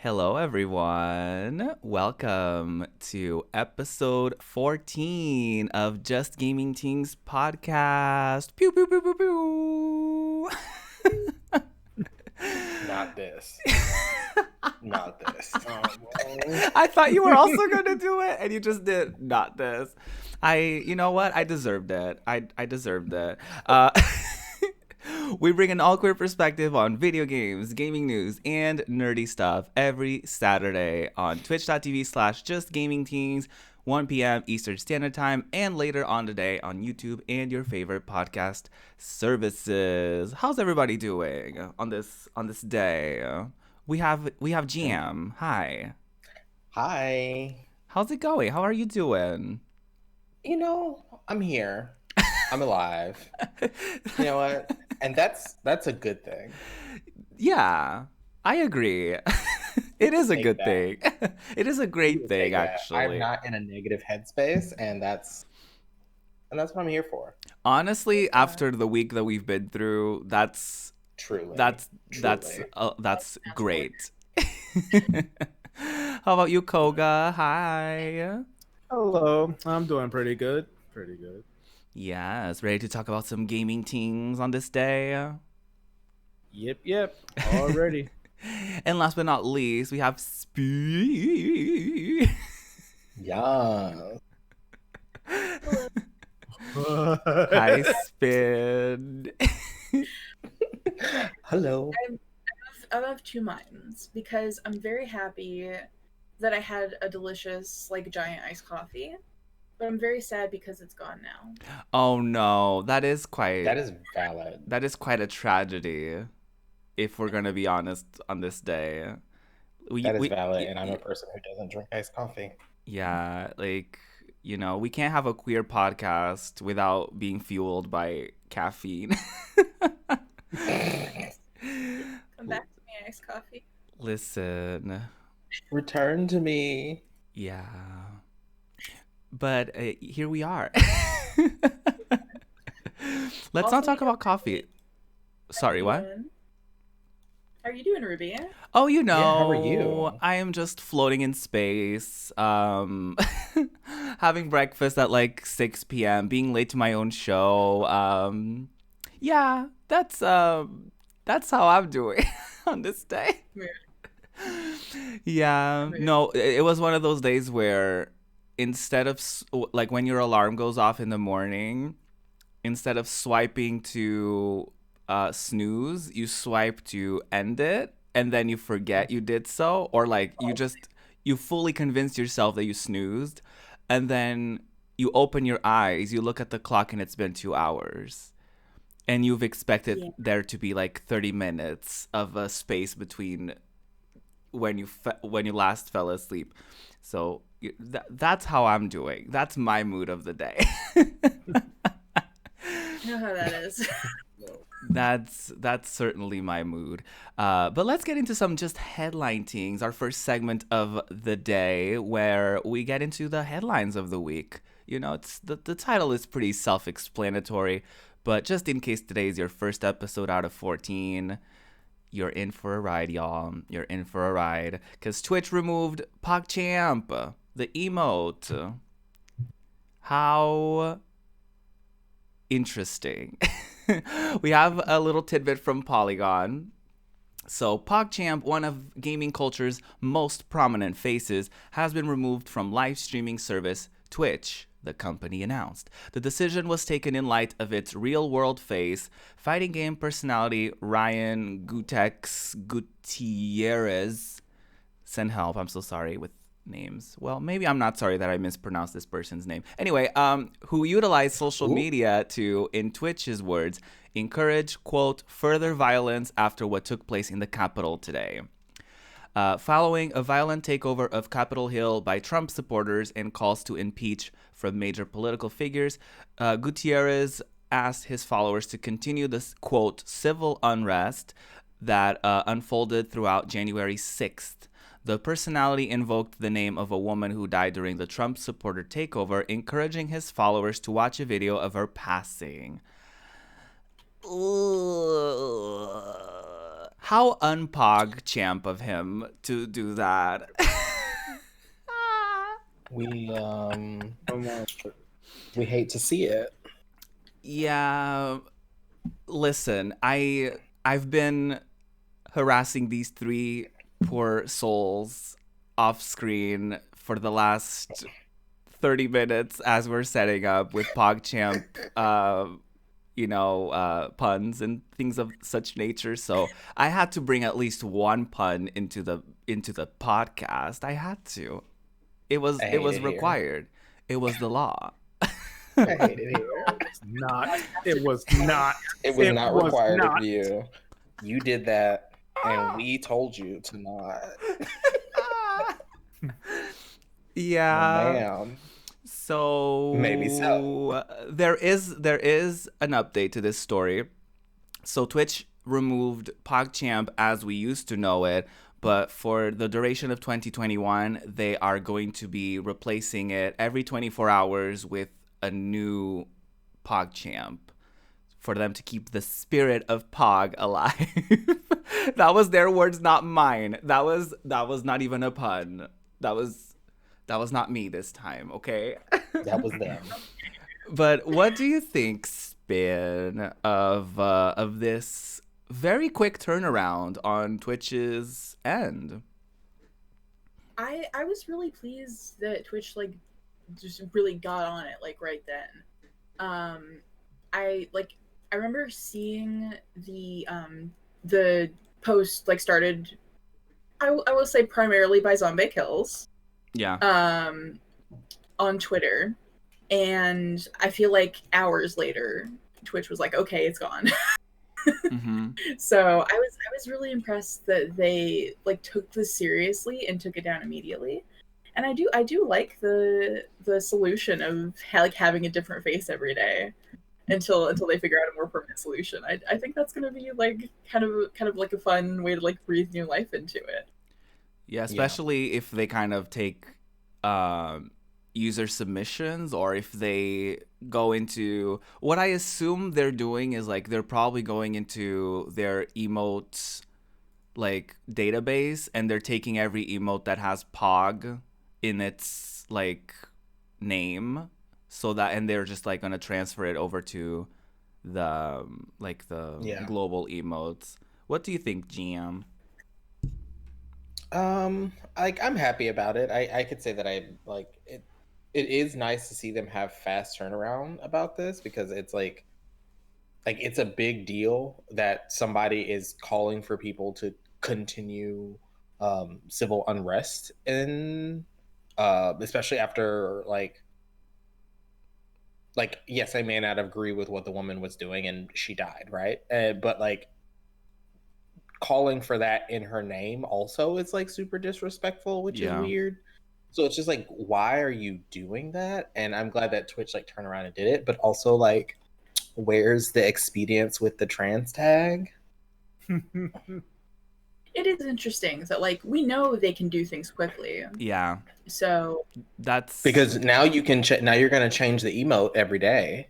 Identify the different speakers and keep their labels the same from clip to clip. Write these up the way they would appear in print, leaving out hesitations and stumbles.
Speaker 1: Hello, everyone. Welcome to episode 14 of Just Gaming Tingz Podcast. Pew, pew, pew, pew, pew.
Speaker 2: Not this. Not this.
Speaker 1: I thought you were also going to do it, and you just did not this. You know what? I deserved it. I deserved it. We bring an all queer perspective on video games, gaming news, and nerdy stuff every Saturday on twitch.tv/JustGamingTingz, 1 p.m. Eastern Standard Time, and later on today on YouTube and your favorite podcast services. How's everybody doing on this day? We have GM. Hi.
Speaker 2: Hi.
Speaker 1: How's it going? How are you doing?
Speaker 2: I'm here. I'm alive. You know what? And that's a good thing.
Speaker 1: Yeah, I agree. It is a
Speaker 2: Take
Speaker 1: good
Speaker 2: that.
Speaker 1: thing. It is a great thing, actually.
Speaker 2: I'm not in a negative headspace, and that's what I'm here for.
Speaker 1: Honestly, after the week that we've been through, that's
Speaker 2: Truly.
Speaker 1: that's great. How about you, Koga? Hi.
Speaker 3: Hello, I'm doing pretty good. Pretty good.
Speaker 1: Yes, ready to talk about some gaming things on this day.
Speaker 3: Yep. Already.
Speaker 1: And last but not least, we have Spee.
Speaker 2: Yeah.
Speaker 1: Hi, Spin.
Speaker 2: Hello.
Speaker 4: I'm of two minds because I'm very happy that I had a delicious, giant iced coffee, but I'm very sad because it's gone now.
Speaker 1: Oh no, that is
Speaker 2: valid.
Speaker 1: That is quite a tragedy, if we're gonna be honest on this day.
Speaker 2: That is valid, and I'm a person who doesn't drink iced coffee.
Speaker 1: Yeah, we can't have a queer podcast without being fueled by caffeine.
Speaker 4: Come back to me, iced coffee.
Speaker 1: Listen.
Speaker 2: Return to me.
Speaker 1: Yeah. But here we are. Let's not talk about coffee. Sorry, what?
Speaker 4: How are you doing, Ruby?
Speaker 1: Oh,
Speaker 2: how are you?
Speaker 1: I am just floating in space, having breakfast at 6 p.m., being late to my own show. Yeah, that's how I'm doing on this day.
Speaker 4: Weird.
Speaker 1: Yeah, no, it was one of those days where instead of when your alarm goes off in the morning, instead of swiping to snooze, you swipe to end it, and then you forget you did so, or you fully convince yourself that you snoozed, and then you open your eyes, you look at the clock, and it's been 2 hours, and you've expected there to be 30 minutes of a space between when you last fell asleep. So that's how I'm doing. That's my mood of the day.
Speaker 4: You know how that is.
Speaker 1: That's certainly my mood. But let's get into some just headline things. Our first segment of the day, where we get into the headlines of the week. It's the title is pretty self-explanatory, but just in case today is your first episode out of 14, you're in for a ride, y'all. You're in for a ride. Because Twitch removed Pogchamp, the emote. How interesting. We have a little tidbit from Polygon. So Pogchamp, one of gaming culture's most prominent faces, has been removed from live streaming service Twitch, the company announced. The decision was taken in light of its real-world face, fighting game personality Ryan Gutierrez. Send help, I'm so sorry with names. Well, maybe I'm not sorry that I mispronounced this person's name. Anyway, who utilized social media to, in Twitch's words, encourage, quote, further violence after what took place in the Capitol today. Following a violent takeover of Capitol Hill by Trump supporters and calls to impeach from major political figures, Gutierrez asked his followers to continue this, quote, civil unrest that unfolded throughout January 6th. The personality invoked the name of a woman who died during the Trump supporter takeover, encouraging his followers to watch a video of her passing. How Pogchamp of him to do that.
Speaker 2: We
Speaker 3: Come on.
Speaker 2: we hate to see it.
Speaker 1: Yeah, listen, I've been harassing these three poor souls off screen for the last 30 minutes as we're setting up with Pogchamp puns and things of such nature. So I had to bring at least one pun into the podcast. I had to. It was
Speaker 2: I hate it here.
Speaker 1: required. It was the law.
Speaker 2: I hate it here.
Speaker 3: Not. It was not.
Speaker 2: It was not required
Speaker 3: not.
Speaker 2: of you. You did that, and we told you to not.
Speaker 1: Yeah.
Speaker 2: Ma'am.
Speaker 1: So
Speaker 2: Maybe so.
Speaker 1: There is an update to this story. So Twitch removed Pogchamp as we used to know it, but for the duration of 2021, they are going to be replacing it every 24 hours with a new Pogchamp for them to keep the spirit of Pog alive. That was their words, not mine. That was not even a pun. That was not me this time, okay?
Speaker 2: That was them.
Speaker 1: But what do you think, Spin, of this very quick turnaround on Twitch's end?
Speaker 4: I was really pleased that Twitch just really got on it right then. I remember seeing the post started. I will say primarily by Zombie Kills.
Speaker 1: Yeah.
Speaker 4: On Twitter, and I feel like hours later, Twitch was like, "Okay, it's gone."
Speaker 1: Mm-hmm.
Speaker 4: So I was really impressed that they took this seriously and took it down immediately. And I do like the solution of having a different face every day until they figure out a more permanent solution. I think that's gonna be kind of like a fun way to breathe new life into it.
Speaker 1: Yeah, especially if they kind of take user submissions, or if they go into what I assume they're doing is they're probably going into their emotes database, and they're taking every emote that has Pog in its name, so that, and they're just going to transfer it over to the global emotes. What do you think, GM?
Speaker 2: I'm happy about it. I could say that I like it. It is nice to see them have fast turnaround about this, because it's it's a big deal that somebody is calling for people to continue civil unrest, in especially after yes, I may not agree with what the woman was doing and she died, right? But calling for that in her name also is super disrespectful, which is weird. So it's just why are you doing that? And I'm glad that Twitch turned around and did it, but also where's the expedience with the trans tag?
Speaker 4: It is interesting that we know they can do things quickly.
Speaker 1: Yeah.
Speaker 4: So
Speaker 1: that's
Speaker 2: because now you can now you're going to change the emote every day.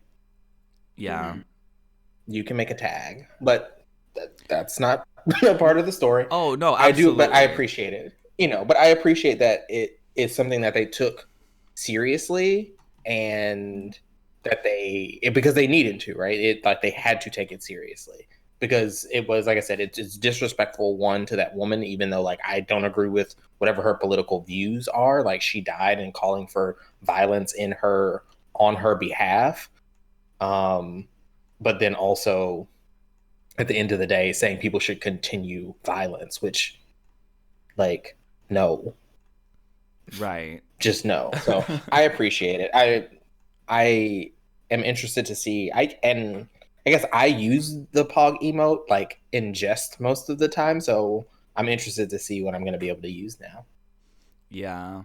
Speaker 1: Yeah.
Speaker 2: Mm-hmm. You can make a tag, but that's not a part of the story.
Speaker 1: Oh no, absolutely.
Speaker 2: I do, but I appreciate it. But I appreciate that it is something that they took seriously, and that because they needed to, right? It they had to take it seriously, because it was, like I said, it's disrespectful, one, to that woman, even though I don't agree with whatever her political views are. She died, and calling for violence on her behalf. But then also, at the end of the day, saying people should continue violence, which no.
Speaker 1: Right.
Speaker 2: Just no. So I appreciate it. I am interested to see. I guess I use the Pog emote in jest most of the time, so I'm interested to see what I'm going to be able to use now.
Speaker 1: Yeah.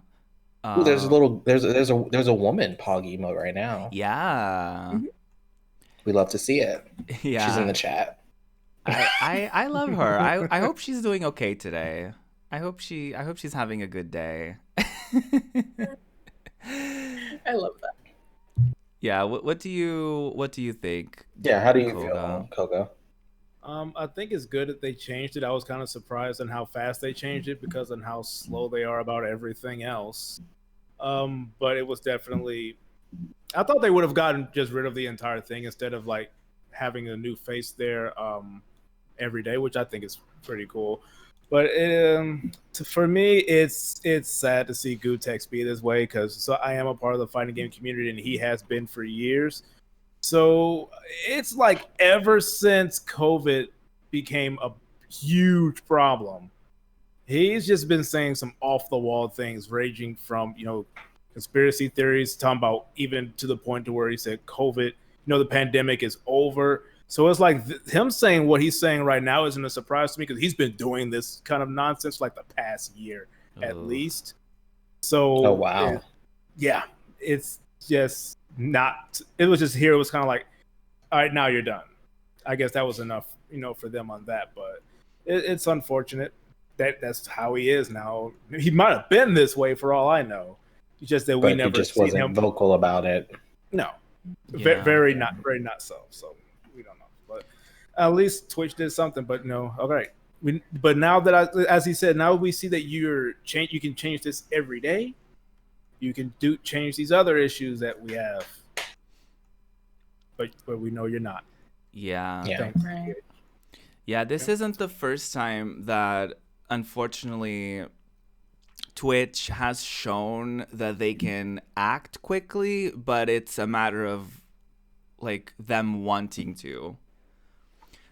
Speaker 2: Ooh, there's a woman Pog emote right now.
Speaker 1: Yeah.
Speaker 4: Mm-hmm.
Speaker 2: We love to see it.
Speaker 1: Yeah.
Speaker 2: She's in the chat.
Speaker 1: I love her. I hope she's doing okay today. I hope she's having a good day.
Speaker 4: I love that.
Speaker 1: Yeah, what do you think?
Speaker 2: Yeah, how do you feel, Koga?
Speaker 3: I think it's good that they changed it. I was kind of surprised on how fast they changed it because on how slow they are about everything else. But it was definitely. I thought they would have gotten just rid of the entire thing instead of like having a new face there every day, which I think is pretty cool. But for me, it's sad to see Gutex be this way because so I am a part of the fighting game community and he has been for years. So it's like ever since COVID became a huge problem, he's just been saying some off the wall things, ranging from conspiracy theories, talking about even to the point to where he said COVID, the pandemic is over. So it's like him saying what he's saying right now isn't a surprise to me because he's been doing this kind of nonsense like the past year at least. So,
Speaker 2: oh wow,
Speaker 3: yeah, it's just not. It was just here. It was kind of like, all right, now you're done. I guess that was enough, for them on that. But it's unfortunate that's how he is now. He might have been this way for all I know. It's just that we
Speaker 2: but
Speaker 3: never
Speaker 2: he just
Speaker 3: seen
Speaker 2: wasn't
Speaker 3: him
Speaker 2: vocal about it.
Speaker 3: No,
Speaker 1: Yeah.
Speaker 3: very not so. So we don't know, but at least Twitch did something. But no, all right. But now that as he said, now we see that you can change this every day. You can change these other issues that we have, but we know you're not.
Speaker 1: Yeah.
Speaker 2: Yeah.
Speaker 4: Right.
Speaker 1: Yeah, this isn't the first time that, unfortunately, Twitch has shown that they can act quickly, but it's a matter of like them wanting to.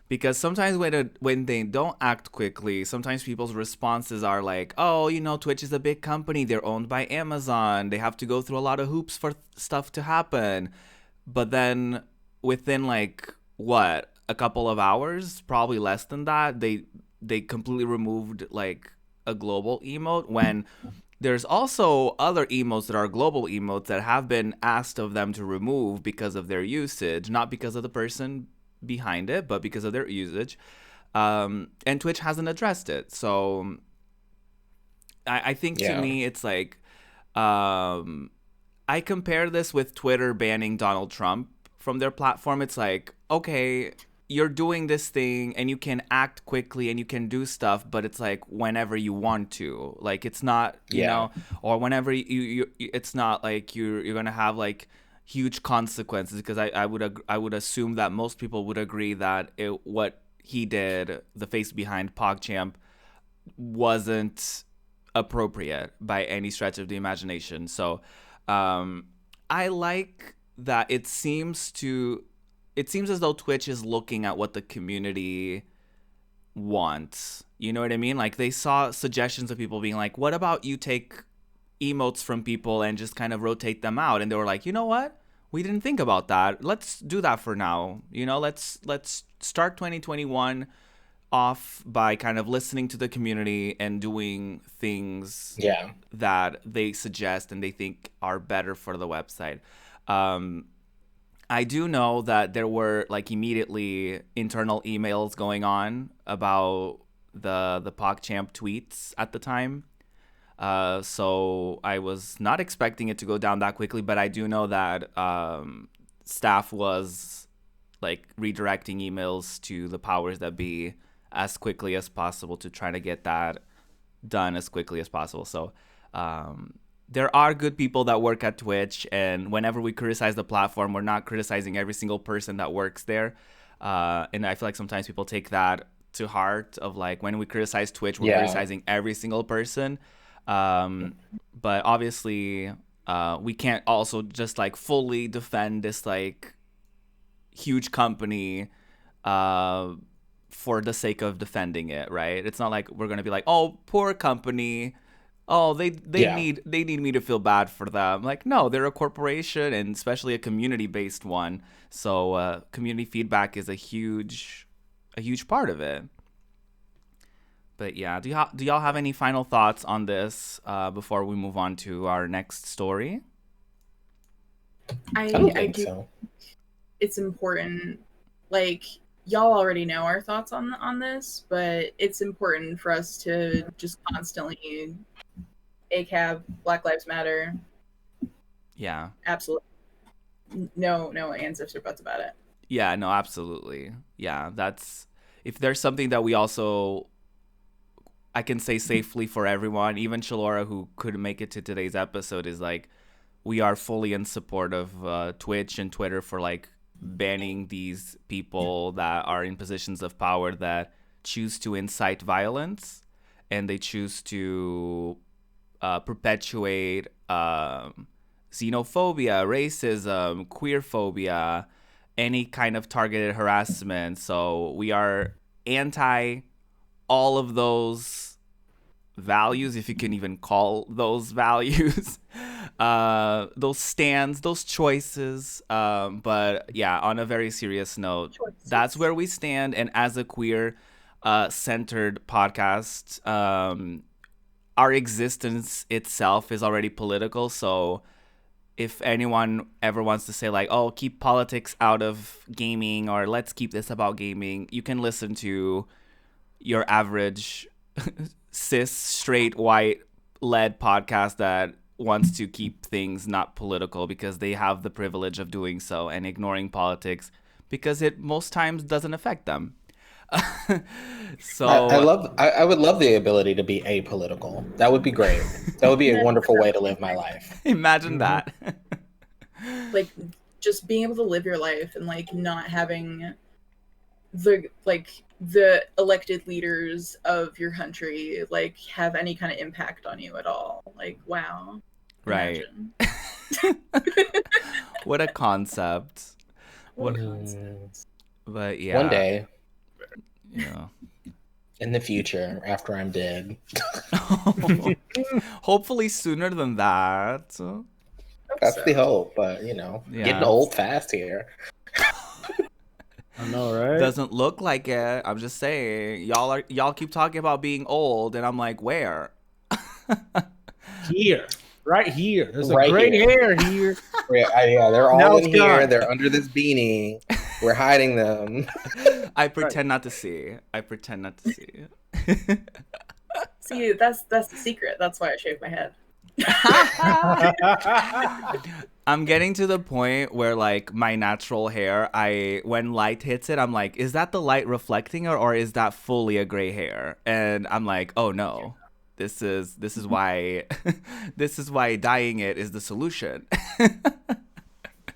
Speaker 1: Because sometimes when they don't act quickly, sometimes people's responses are like, oh, Twitch is a big company. They're owned by Amazon. They have to go through a lot of hoops for stuff to happen. But then within like, what, a couple of hours, probably less than that, they completely removed like a global emote when there's also other emotes that are global emotes that have been asked of them to remove because of their usage, not because of the person behind it, but because of their usage. And Twitch hasn't addressed it. So I think to me, it's like, I compare this with Twitter banning Donald Trump from their platform. It's like, okay, you're doing this thing and you can act quickly and you can do stuff, but it's like whenever you want to. Like it's not, or whenever you it's not like you're going to have like huge consequences, because I would assume that most people would agree that what he did, the face behind Pogchamp, wasn't appropriate by any stretch of the imagination. So I like that it seems as though Twitch is looking at what the community wants. You know what I mean? Like they saw suggestions of people being like, what about you take emotes from people and just kind of rotate them out? And they were like, you know what? We didn't think about that. Let's do that for now. Let's start 2021 off by kind of listening to the community and doing things that they suggest and they think are better for the website. I do know that there were like immediately internal emails going on about the PogChamp tweets at the time. So I was not expecting it to go down that quickly, but I do know that staff was like redirecting emails to the powers that be as quickly as possible to try to get that done as quickly as possible. So there are good people that work at Twitch, and whenever we criticize the platform, we're not criticizing every single person that works there. And I feel like sometimes people take that to heart of like, when we criticize Twitch, we're criticizing every single person. But obviously, we can't also just like fully defend this like huge company for the sake of defending it, right? It's not like we're gonna be like, oh, poor company. Oh, they need me to feel bad for them. Like, no, they're a corporation, and especially a community-based one. So community feedback is a huge part of it. But yeah, do y'all have any final thoughts on this before we move on to our next story?
Speaker 2: I don't think
Speaker 4: do.
Speaker 2: so.
Speaker 4: It's important. Like, y'all already know our thoughts on this, but it's important for us to just constantly ACAB, Black Lives Matter.
Speaker 1: Yeah.
Speaker 4: Absolutely. No ands, ifs, or buts about it.
Speaker 1: Yeah, no, absolutely. Yeah, if there's something that we also, I can say safely for everyone, even Shalora, who couldn't make it to today's episode, is like, we are fully in support of Twitch and Twitter for like banning these people that are in positions of power that choose to incite violence, and they choose to perpetuate xenophobia, racism, queerphobia, any kind of targeted harassment. So we are anti all of those values, if you can even call those values, those stands, those choices. But yeah, on a very serious note, that's where we stand. And as a queer centered podcast, our existence itself is already political. So if anyone ever wants to say like, oh, keep politics out of gaming, or let's keep this about gaming, you can listen to your average cis, straight, white led podcast that wants to keep things not political, because they have the privilege of doing so and ignoring politics because it most times doesn't affect them. So
Speaker 2: I would love the ability to be apolitical. That would be great. That would be a wonderful way to live my life.
Speaker 1: Imagine that.
Speaker 4: Like, just being able to live your life and like not having the elected leaders of your country like have any kind of impact on you at all. Like, wow.
Speaker 1: Right. What a concept. What a concept. But yeah.
Speaker 2: One day.
Speaker 1: Yeah.
Speaker 2: In the future, after I'm dead.
Speaker 1: Hopefully sooner than that.
Speaker 2: That's the hope, but getting old fast here.
Speaker 3: I know, right?
Speaker 1: Doesn't look like it. I'm just saying, y'all keep talking about being old, and I'm like, where?
Speaker 3: Here, right here. There's a gray hair here.
Speaker 2: Yeah, they're all in here. They're under this beanie. We're hiding them.
Speaker 1: I pretend not to see.
Speaker 4: See, that's the secret. That's why I shave my head.
Speaker 1: I'm getting to the point where like my natural hair, when light hits it, I'm like, is that the light reflecting or is that fully a gray hair? And I'm like, oh no, this is why this is why dyeing it is the solution.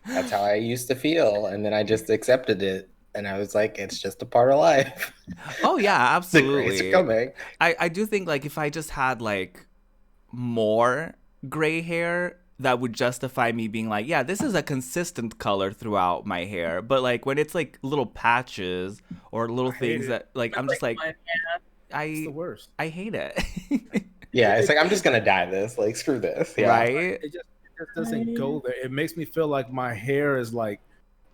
Speaker 2: That's how I used to feel, and then I just accepted it, and I was like, it's just a part of life.
Speaker 1: Oh yeah, absolutely.
Speaker 2: The grays are coming.
Speaker 1: I do think like if I just had like more gray hair, that would justify me being like, yeah, this is a consistent color throughout my hair. But like when it's like little patches or little things that like I'm just like,
Speaker 3: it's the worst.
Speaker 1: I hate it.
Speaker 2: Yeah, it's like I'm just gonna dye this. Like screw this. Yeah.
Speaker 1: Right?
Speaker 3: It just doesn't go there. It makes me feel like my hair is like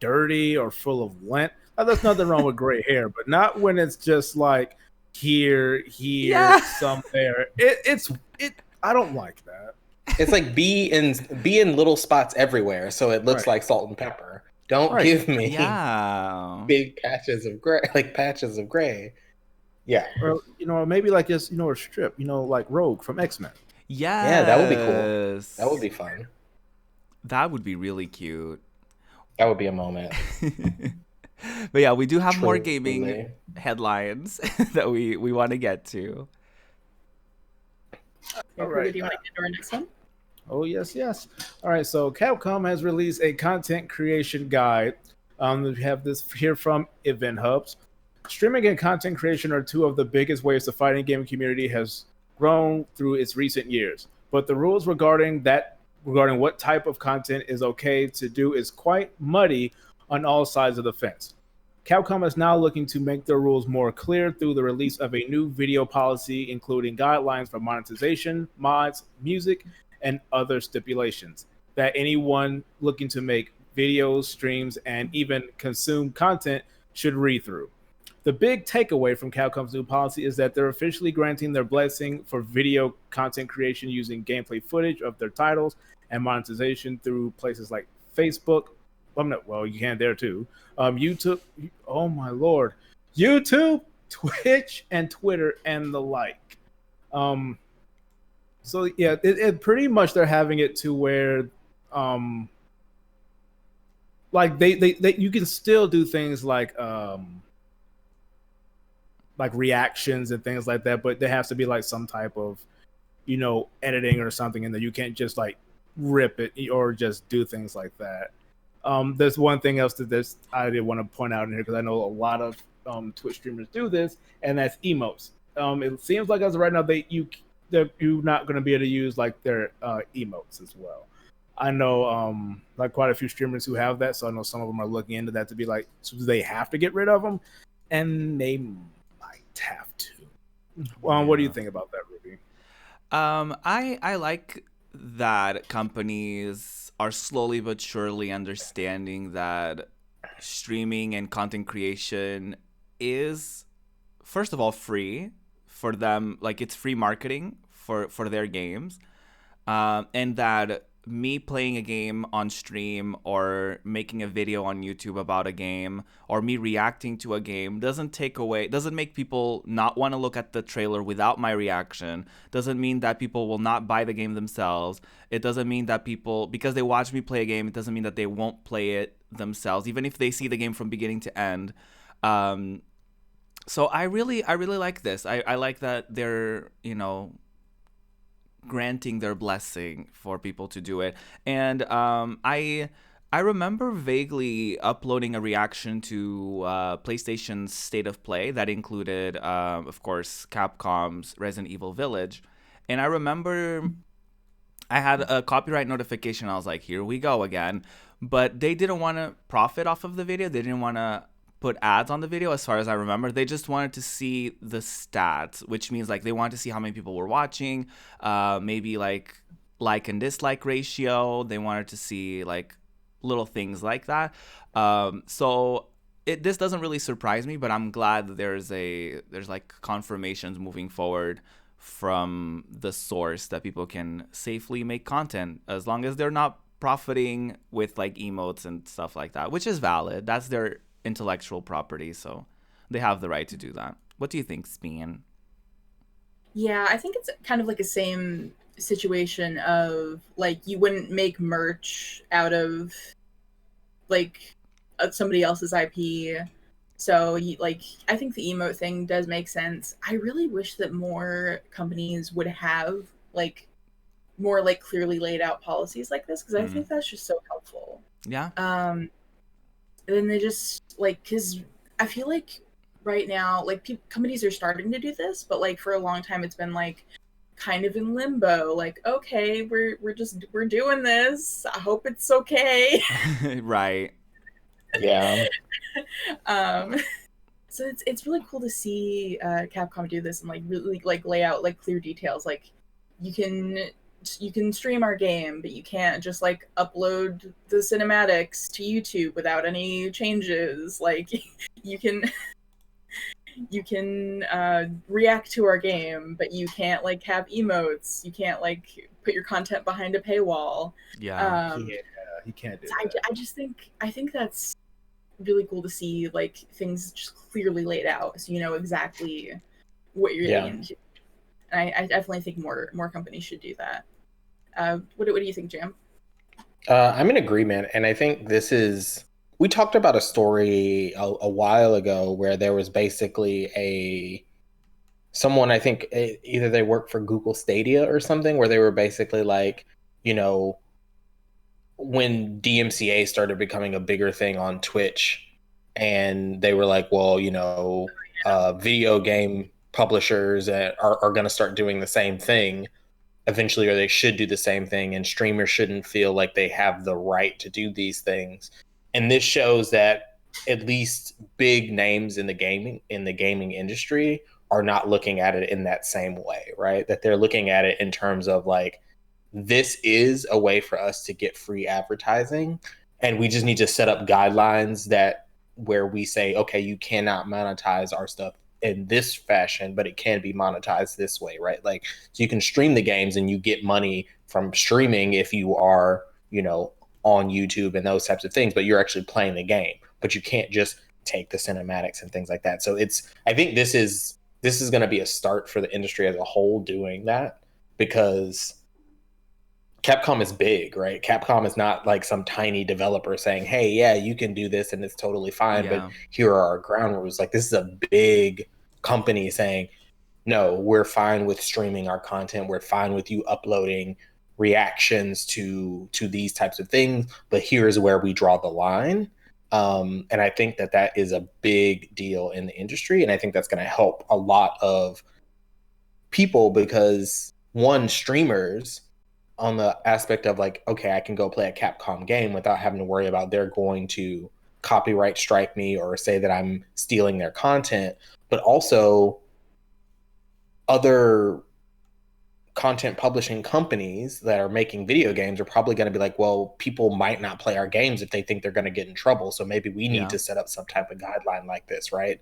Speaker 3: dirty or full of lint. Now, there's nothing wrong with gray hair, but not when it's just like here, some there. I don't like that.
Speaker 2: It's like be in little spots everywhere, so it looks like salt and pepper. Don't give me big patches of gray. Yeah.
Speaker 3: Or maybe like just a strip, like Rogue from X-Men.
Speaker 2: Yeah, that would be cool. That would be fun.
Speaker 1: That would be really cute.
Speaker 2: That would be a moment.
Speaker 1: But yeah, we do have more gaming headlines that we want to get to.
Speaker 4: All right. Do you want to get to our next one?
Speaker 3: Oh, yes. All right, so Capcom has released a content creation guide. We have this here from Event Hubs. Streaming and content creation are two of the biggest ways the fighting game community has grown through its recent years. But the rules regarding what type of content is okay to do is quite muddy on all sides of the fence. Capcom is now looking to make their rules more clear through the release of a new video policy, including guidelines for monetization, mods, music, and other stipulations that anyone looking to make videos, streams, and even consume content should read through. The big takeaway from Capcom's new policy is that they're officially granting their blessing for video content creation using gameplay footage of their titles and monetization through places like Facebook. Well, you can there too. YouTube. Oh my lord. YouTube, Twitch, and Twitter, and the like. So yeah, it pretty much they're having it to where, like they you can still do things like like reactions and things like that, but there has to be like some type of, you know, editing or something in there. You can't just like rip it or just do things like that. There's one thing else that I did want to point out in here, because I know a lot of Twitch streamers do this, and that's emotes. It seems like as of right now you're not going to be able to use like their emotes as well. I know like quite a few streamers who have that, so I know some of them are looking into that to be like, so do they have to get rid of them? And they might have to. What do you think about that, Ruby?
Speaker 1: I like that companies are slowly but surely understanding that streaming and content creation is, first of all, free for them. Like, it's free marketing for their games, and that me playing a game on stream or making a video on YouTube about a game or me reacting to a game doesn't make people not want to look at the trailer without my reaction. Doesn't mean that people will not buy the game themselves. It doesn't mean that people, because they watch me play a game, it doesn't mean that they won't play it themselves, even if they see the game from beginning to end. So I really like this. I like that they're, you know, granting their blessing for people to do it. And I remember vaguely uploading a reaction to PlayStation's State of Play that included, of course, Capcom's Resident Evil Village. And I remember I had a copyright notification. I was like, here we go again. But they didn't want to profit off of the video. They didn't want to put ads on the video, as far as I remember. They just wanted to see the stats, which means like they wanted to see how many people were watching, maybe like and dislike ratio. They wanted to see like little things like that. So this doesn't really surprise me, but I'm glad that there's like confirmations moving forward from the source that people can safely make content as long as they're not profiting with like emotes and stuff like that, which is valid. That's their intellectual property, so they have the right to do that. What do you think, Spin?
Speaker 4: Yeah, I think it's kind of like the same situation of like you wouldn't make merch out of like somebody else's IP. So I think the emote thing does make sense. I really wish that more companies would have like more like clearly laid out policies like this, because I think that's just so helpful.
Speaker 1: Yeah.
Speaker 4: And then they just like, because I feel like right now, like companies are starting to do this, but like for a long time it's been like kind of in limbo. Like, okay, we're doing this. I hope it's okay.
Speaker 1: Right.
Speaker 2: Yeah.
Speaker 4: So it's really cool to see Capcom do this and like really like lay out like clear details. Like you can stream our game, but you can't just like upload the cinematics to YouTube without any changes. Like you can react to our game, but you can't like have emotes. You can't like put your content behind a paywall.
Speaker 1: Yeah.
Speaker 3: You can't do
Speaker 4: that. I think that's really cool to see like things just clearly laid out, so you know exactly what you're getting into. And I definitely think more companies should do that. What do you think, Jam?
Speaker 2: I'm in agreement, and I think we talked about a story a while ago where there was basically someone, I think either they worked for Google Stadia or something, where they were basically like, you know, when DMCA started becoming a bigger thing on Twitch, and they were like, well, you know, video game publishers are going to start doing the same thing eventually, or they should do the same thing, and streamers shouldn't feel like they have the right to do these things. And this shows that at least big names in the gaming industry are not looking at it in that same way, right? That they're looking at it in terms of like, this is a way for us to get free advertising, and we just need to set up guidelines where we say, okay, you cannot monetize our stuff in this fashion, but it can be monetized this way, right? Like, so you can stream the games and you get money from streaming if you are, you know, on YouTube and those types of things, but you're actually playing the game, but you can't just take the cinematics and things like that. So I think this is going to be a start for the industry as a whole doing that, because Capcom is big, right? Capcom is not like some tiny developer saying, hey, yeah, you can do this and it's totally fine, but here are our ground rules. Like, this is a big companies saying, no, we're fine with streaming our content. We're fine with you uploading reactions to these types of things, but here's where we draw the line. And I think that is a big deal in the industry, and I think that's going to help a lot of people because one, streamers on the aspect of like, okay, I can go play a Capcom game without having to worry about they're going to copyright strike me or say that I'm stealing their content, but also other content publishing companies that are making video games are probably going to be like, well, people might not play our games if they think they're going to get in trouble. So maybe we need to set up some type of guideline like this, right?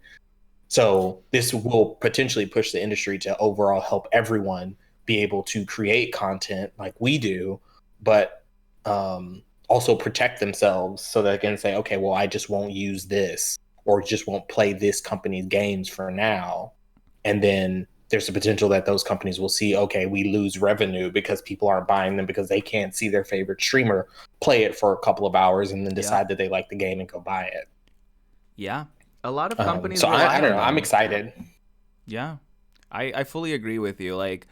Speaker 2: So this will potentially push the industry to overall help everyone be able to create content like we do, but also protect themselves so that they can say, okay, well, I just won't use this or just won't play this company's games for now. And then there's a potential that those companies will see, okay, we lose revenue because people aren't buying them because they can't see their favorite streamer play it for a couple of hours and then decide that they like the game and go buy it.
Speaker 1: Yeah. A lot of companies.
Speaker 2: So I don't know.
Speaker 1: them.
Speaker 2: I'm excited.
Speaker 1: Yeah. I fully agree with you. Like,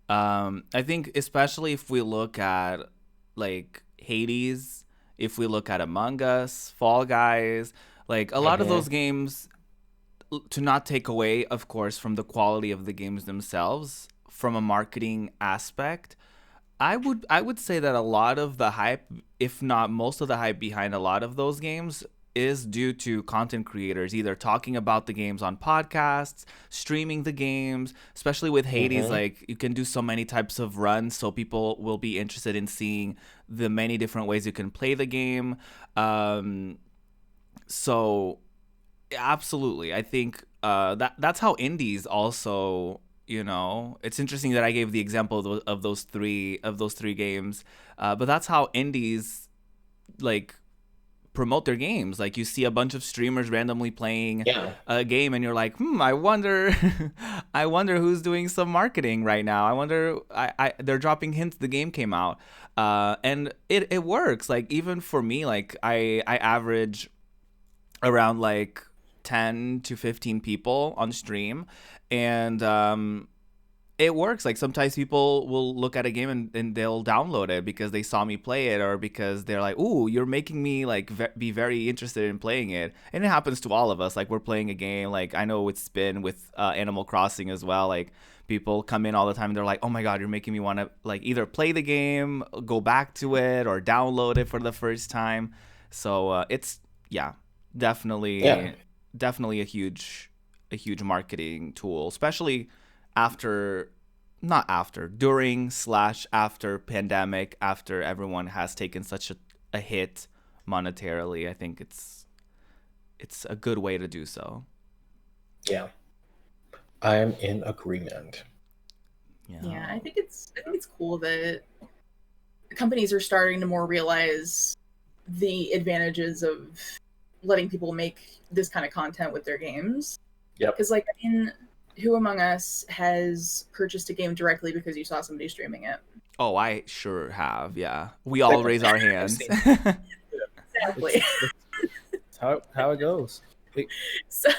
Speaker 1: I think especially if we look at like Hades, if we look at Among Us, Fall Guys, like a lot of those games, to not take away, of course, from the quality of the games themselves, from a marketing aspect, I would say that a lot of the hype, if not most of the hype behind a lot of those games, is due to content creators either talking about the games on podcasts, streaming the games, especially with Hades. Like, you can do so many types of runs, so people will be interested in seeing the many different ways you can play the game. So absolutely, I think that's how indies also, you know, it's interesting that I gave the example of those three games, but that's how indies like promote their games. Like, you see a bunch of streamers randomly playing a game and you're like, I wonder I wonder who's doing some marketing right now. I wonder, they're dropping hints the game came out, and it works. Like, even for me, like I average around like 10 to 15 people on stream, and it works. Like, sometimes people will look at a game and they'll download it because they saw me play it, or because they're like, ooh, you're making me like be very interested in playing it. And it happens to all of us. Like, we're playing a game, like I know it's been with Animal Crossing as well. Like, people come in all the time and they're like, oh my god, you're making me want to like either play the game, go back to it, or download it for the first time. So it's definitely a huge marketing tool, especially during/after pandemic, after everyone has taken such a hit monetarily. I think it's a good way to do so.
Speaker 2: Yeah, I'm in agreement.
Speaker 4: Yeah, I think it's cool that companies are starting to more realize the advantages of letting people make this kind of content with their games.
Speaker 2: Yep.
Speaker 4: Because, like, I mean, who among us has purchased a game directly because you saw somebody streaming it?
Speaker 1: Oh, I sure have. Yeah, we all raise our hands.
Speaker 4: Exactly.
Speaker 3: That's how it goes.
Speaker 4: So,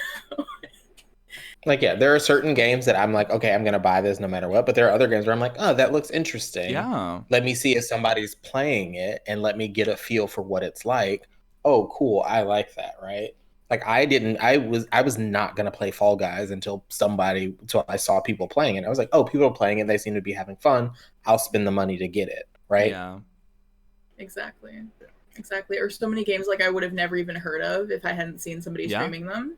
Speaker 2: like, yeah, there are certain games that I'm like, okay, I'm gonna buy this no matter what. But there are other games where I'm like, oh, that looks interesting.
Speaker 1: Yeah. Let
Speaker 2: me see if somebody's playing it and let me get a feel for what it's like. Oh, cool, I like that, right? Like, I was not gonna play Fall Guys until I saw people playing it. I was like, oh, people are playing it, they seem to be having fun. I'll spend the money to get it, right?
Speaker 1: Yeah.
Speaker 4: Exactly. Or so many games like I would have never even heard of if I hadn't seen somebody streaming them.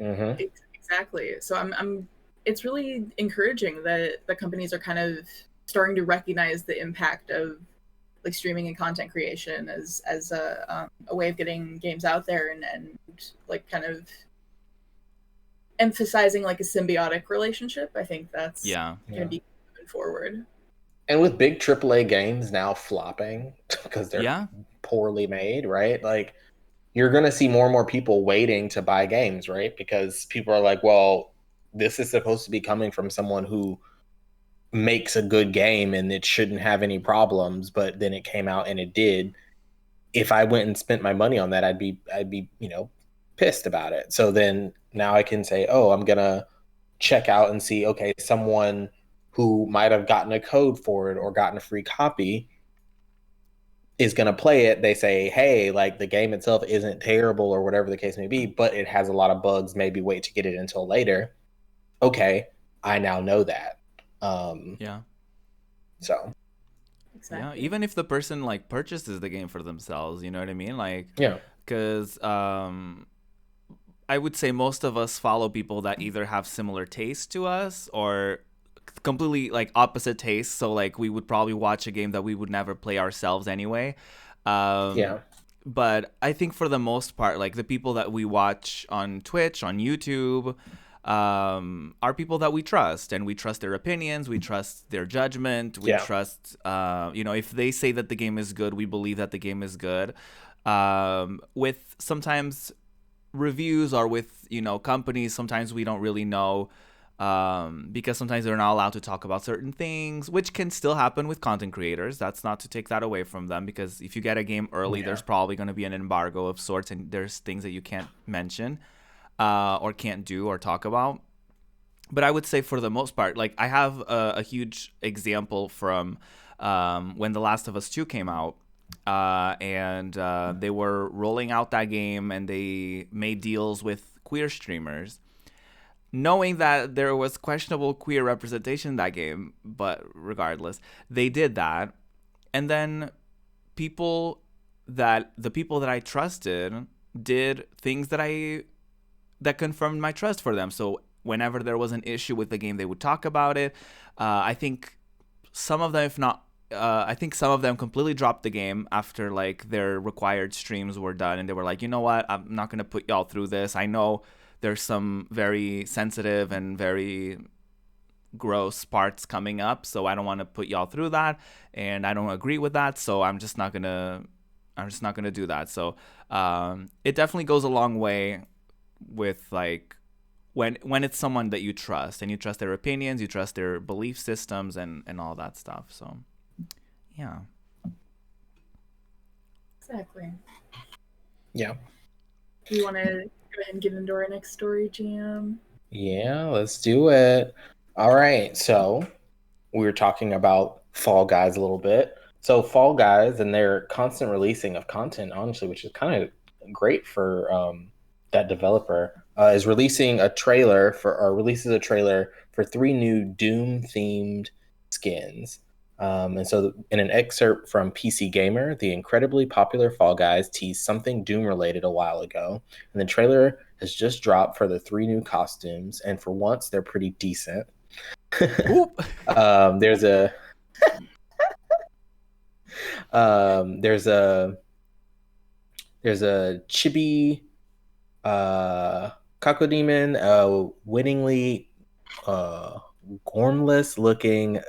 Speaker 2: Mm-hmm.
Speaker 4: Exactly. So I'm it's really encouraging that the companies are kind of starting to recognize the impact of like streaming and content creation as a way of getting games out there and like kind of emphasizing like a symbiotic relationship. I think that's going to be moving forward.
Speaker 2: And with big AAA games now flopping because they're poorly made, right? Like, you're going to see more and more people waiting to buy games, right? Because people are like, well, this is supposed to be coming from someone who makes a good game and it shouldn't have any problems, but then it came out and it did. If I went and spent my money on that, I'd be pissed about it. So then now I can say, oh, I'm gonna check out and see, okay, someone who might have gotten a code for it or gotten a free copy is going to play it. They say, hey, like the game itself isn't terrible or whatever the case may be, but it has a lot of bugs. Maybe wait to get it until later. Okay, I now know that.
Speaker 1: Yeah.
Speaker 2: So.
Speaker 4: Exactly.
Speaker 1: Yeah, even if the person like purchases the game for themselves, you know what I mean? Like,
Speaker 2: yeah,
Speaker 1: because I would say most of us follow people that either have similar tastes to us or completely like opposite tastes. So like we would probably watch a game that we would never play ourselves anyway.
Speaker 2: Yeah.
Speaker 1: But I think for the most part, like the people that we watch on Twitch, on YouTube, are people that we trust, and we trust their opinions, we trust their judgment, we trust, if they say that the game is good, we believe that the game is good. With sometimes reviews or with, companies, sometimes we don't really know, because sometimes they're not allowed to talk about certain things, which can still happen with content creators. That's not to take that away from them, because if you get a game early, there's probably going to be an embargo of sorts, and there's things that you can't mention. Or can't do or talk about. But I would say for the most part, like I have a huge example from when The Last of Us 2 came out, and they were rolling out that game, and they made deals with queer streamers, knowing that there was questionable queer representation in that game. But regardless, they did that. And then the people that I trusted did things that confirmed my trust for them. So whenever there was an issue with the game, they would talk about it. I think some of them, if not, I think some of them completely dropped the game after like their required streams were done, and they were like, you know what, I'm not gonna put y'all through this. I know there's some very sensitive and very gross parts coming up, so I don't want to put y'all through that, and I don't agree with that, so I'm just not gonna do that. So it definitely goes a long way with like when it's someone that you trust, and you trust their opinions, you trust their belief systems, and all that stuff. So yeah,
Speaker 4: exactly.
Speaker 2: Yeah.
Speaker 4: Do you want to go ahead and get into our next story, GM?
Speaker 2: Yeah, let's do it. All right, so we were talking about Fall Guys a little bit. So Fall Guys and their constant releasing of content, honestly, which is kind of great for that developer, releases a trailer for 3 new Doom themed skins. And so in an excerpt from PC Gamer, the incredibly popular Fall Guys teased something Doom related a while ago, and the trailer has just dropped for the 3 new costumes, and for once they're pretty decent. There's a chibi Cacodemon, winningly gormless looking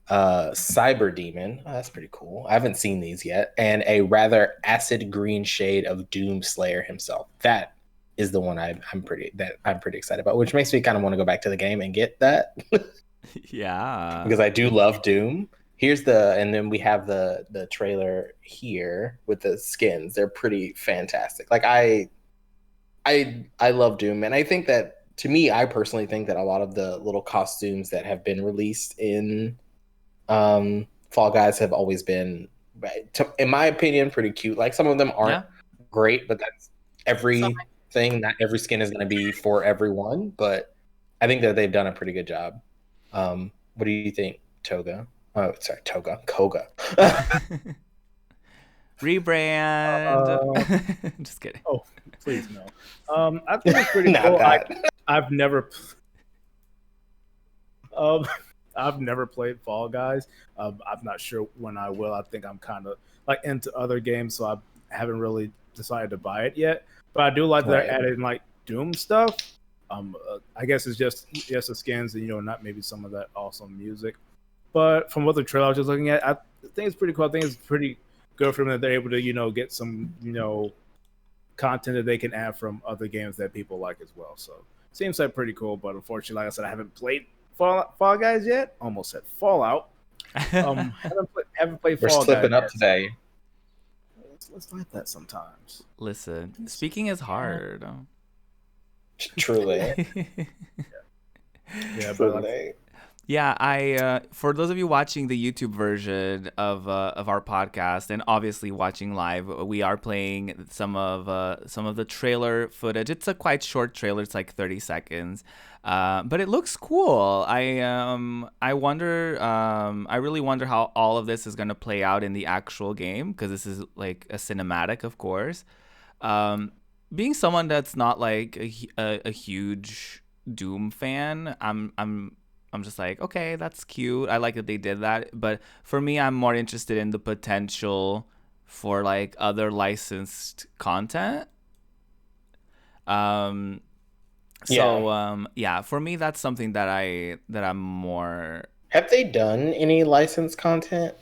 Speaker 2: cyber demon. Oh, that's pretty cool. I haven't seen these yet. And a rather acid green shade of Doom Slayer himself. That is the one I'm pretty excited about, which makes me kind of want to go back to the game and get that.
Speaker 1: Yeah,
Speaker 2: because I do love Doom. And then we have the trailer here with the skins. They're pretty fantastic. Like I love Doom, and I think that, to me, I personally think that a lot of the little costumes that have been released in Fall Guys have always been, in my opinion, pretty cute. Like some of them aren't great, but that's everything. Not every skin is going to be for everyone, but I think that they've done a pretty good job. What do you think, Toga? Oh, sorry, Koga.
Speaker 1: Rebrand. Just kidding.
Speaker 3: Oh, please no. I think it's pretty cool. I've never played Fall Guys. I'm not sure when I will. I think I'm kind of like into other games, so I haven't really decided to buy it yet. But I do like that they're adding like Doom stuff. I guess it's just the skins and not maybe some of that awesome music. But from what the trailer I was just looking at, I think it's pretty cool. I think it's pretty good for them that they're able to get some content that they can add from other games that people like as well. So seems like pretty cool. But unfortunately, like I said, I haven't played Fall Guys yet. Almost said Fallout. Haven't played Fall Guys.
Speaker 2: We're slipping up today.
Speaker 3: Let's like that sometimes.
Speaker 1: Listen, speaking is hard.
Speaker 2: Truly.
Speaker 3: Yeah,
Speaker 2: So
Speaker 3: but
Speaker 2: they-
Speaker 1: Yeah, I for those of you watching the YouTube version of our podcast and obviously watching live, we are playing some of the trailer footage. It's a quite short trailer; it's like 30 seconds, but it looks cool. I wonder, I really wonder how all of this is gonna play out in the actual game because this is like a cinematic, of course. Um, Being someone that's not like a huge Doom fan, I'm just like, okay, that's cute. I like that they did that. But for me, I'm more interested in the potential for like other licensed content. Um, yeah, for me, that's something that I'm more.
Speaker 2: Have they done any licensed content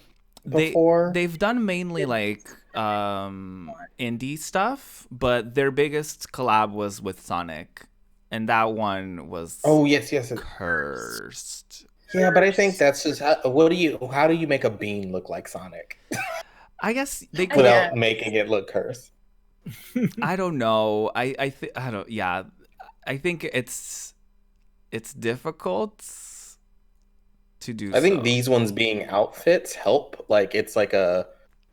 Speaker 1: They
Speaker 2: before?
Speaker 1: they've done mainly like indie stuff, but their biggest collab was with Sonic, and that one was
Speaker 2: Oh yes, yes.
Speaker 1: cursed.
Speaker 2: Yeah, but I think that's just how do you make a bean look like Sonic
Speaker 1: I guess they could.
Speaker 2: without making it look cursed?
Speaker 1: I don't know. I don't. Yeah, I think it's difficult to do.
Speaker 2: I think
Speaker 1: so.
Speaker 2: these ones being outfits help. Like it's like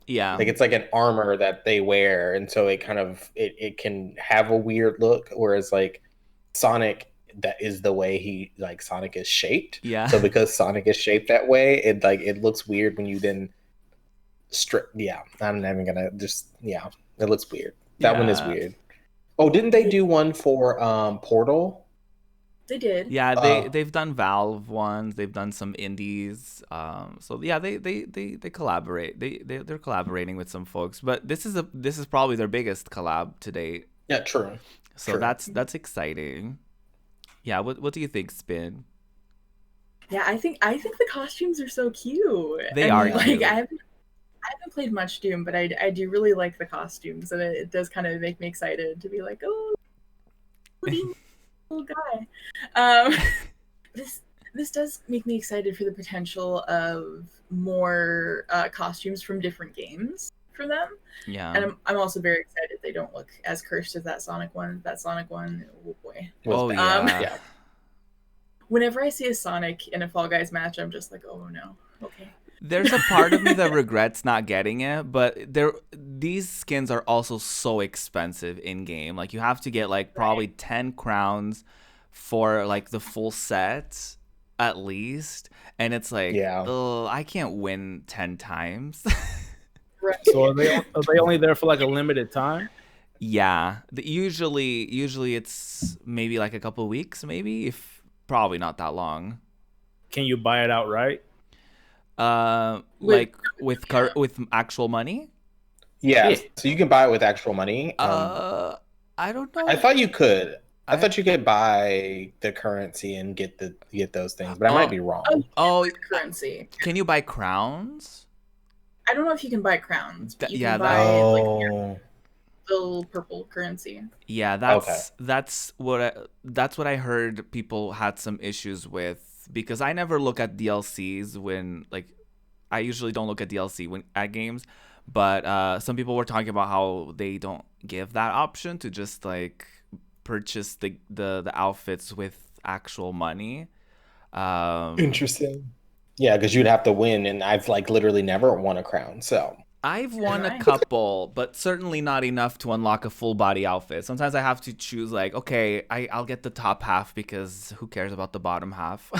Speaker 1: Yeah.
Speaker 2: it's like an armor that they wear, and so it kind of it can have a weird look. Whereas like Sonic, that is the way Sonic is shaped.
Speaker 1: Yeah.
Speaker 2: So because Sonic is shaped that way, it looks weird when you then strip. Yeah, I'm not even gonna just it looks weird. That one is
Speaker 1: Yeah.
Speaker 2: weird. Oh, didn't they do one for Portal?
Speaker 4: They did.
Speaker 1: Yeah,
Speaker 2: Oh.
Speaker 1: they've done Valve ones. They've done some indies. So yeah, they collaborate. They're collaborating with some folks. But this is probably their biggest collab to date.
Speaker 2: Yeah, true.
Speaker 1: So
Speaker 2: True.
Speaker 1: that's exciting. Yeah. What do you think, Spin?
Speaker 4: Yeah, I think the costumes are so cute.
Speaker 1: They
Speaker 4: And,
Speaker 1: are
Speaker 4: like
Speaker 1: cute.
Speaker 4: I haven't played much Doom, but I do really like the costumes, and it does kind of make me excited to be like, oh, little guy. This does make me excited for the potential of more costumes from different games for them.
Speaker 1: Yeah.
Speaker 4: And I'm also very excited they don't look as cursed as that Sonic one. Oh boy.
Speaker 1: Oh
Speaker 2: bad.
Speaker 1: yeah.
Speaker 2: Yeah.
Speaker 4: Whenever I see a Sonic in a Fall Guys match, I'm just like, oh no. Okay.
Speaker 1: There's a part of me that regrets not getting it, but these skins are also so expensive in game. Like you have to get like probably 10 crowns for like the full set at least, and it's like,
Speaker 2: Yeah.
Speaker 1: ugh, I can't win 10 times.
Speaker 4: Right.
Speaker 3: so are they only there for like a limited time?
Speaker 1: Yeah, usually it's maybe like a couple weeks, maybe, if probably not that long.
Speaker 3: Can you buy it outright?
Speaker 1: Like with actual money.
Speaker 2: Yeah.
Speaker 3: Yeah.
Speaker 2: So you can buy it with actual money.
Speaker 1: I don't know.
Speaker 2: I thought you could. I thought you could buy the currency and get those things, but I might be wrong.
Speaker 1: Oh,
Speaker 4: Currency.
Speaker 1: can you buy crowns?
Speaker 4: I don't know if you can buy crowns, but you
Speaker 1: Yeah,
Speaker 4: can buy like
Speaker 2: Oh,
Speaker 4: little purple currency.
Speaker 1: Yeah, that's what I heard people had some issues with, because I never look at DLCs when, like, I usually don't look at DLC when at games, but some people were talking about how they don't give that option to just like purchase the outfits with actual money.
Speaker 2: interesting. Yeah, because you'd have to win, and I've like literally never won a crown. So
Speaker 1: I've won a
Speaker 4: Right.
Speaker 1: couple, but certainly not enough to unlock a full body outfit. Sometimes I have to choose, like, okay, I'll get the top half because who cares about the bottom half?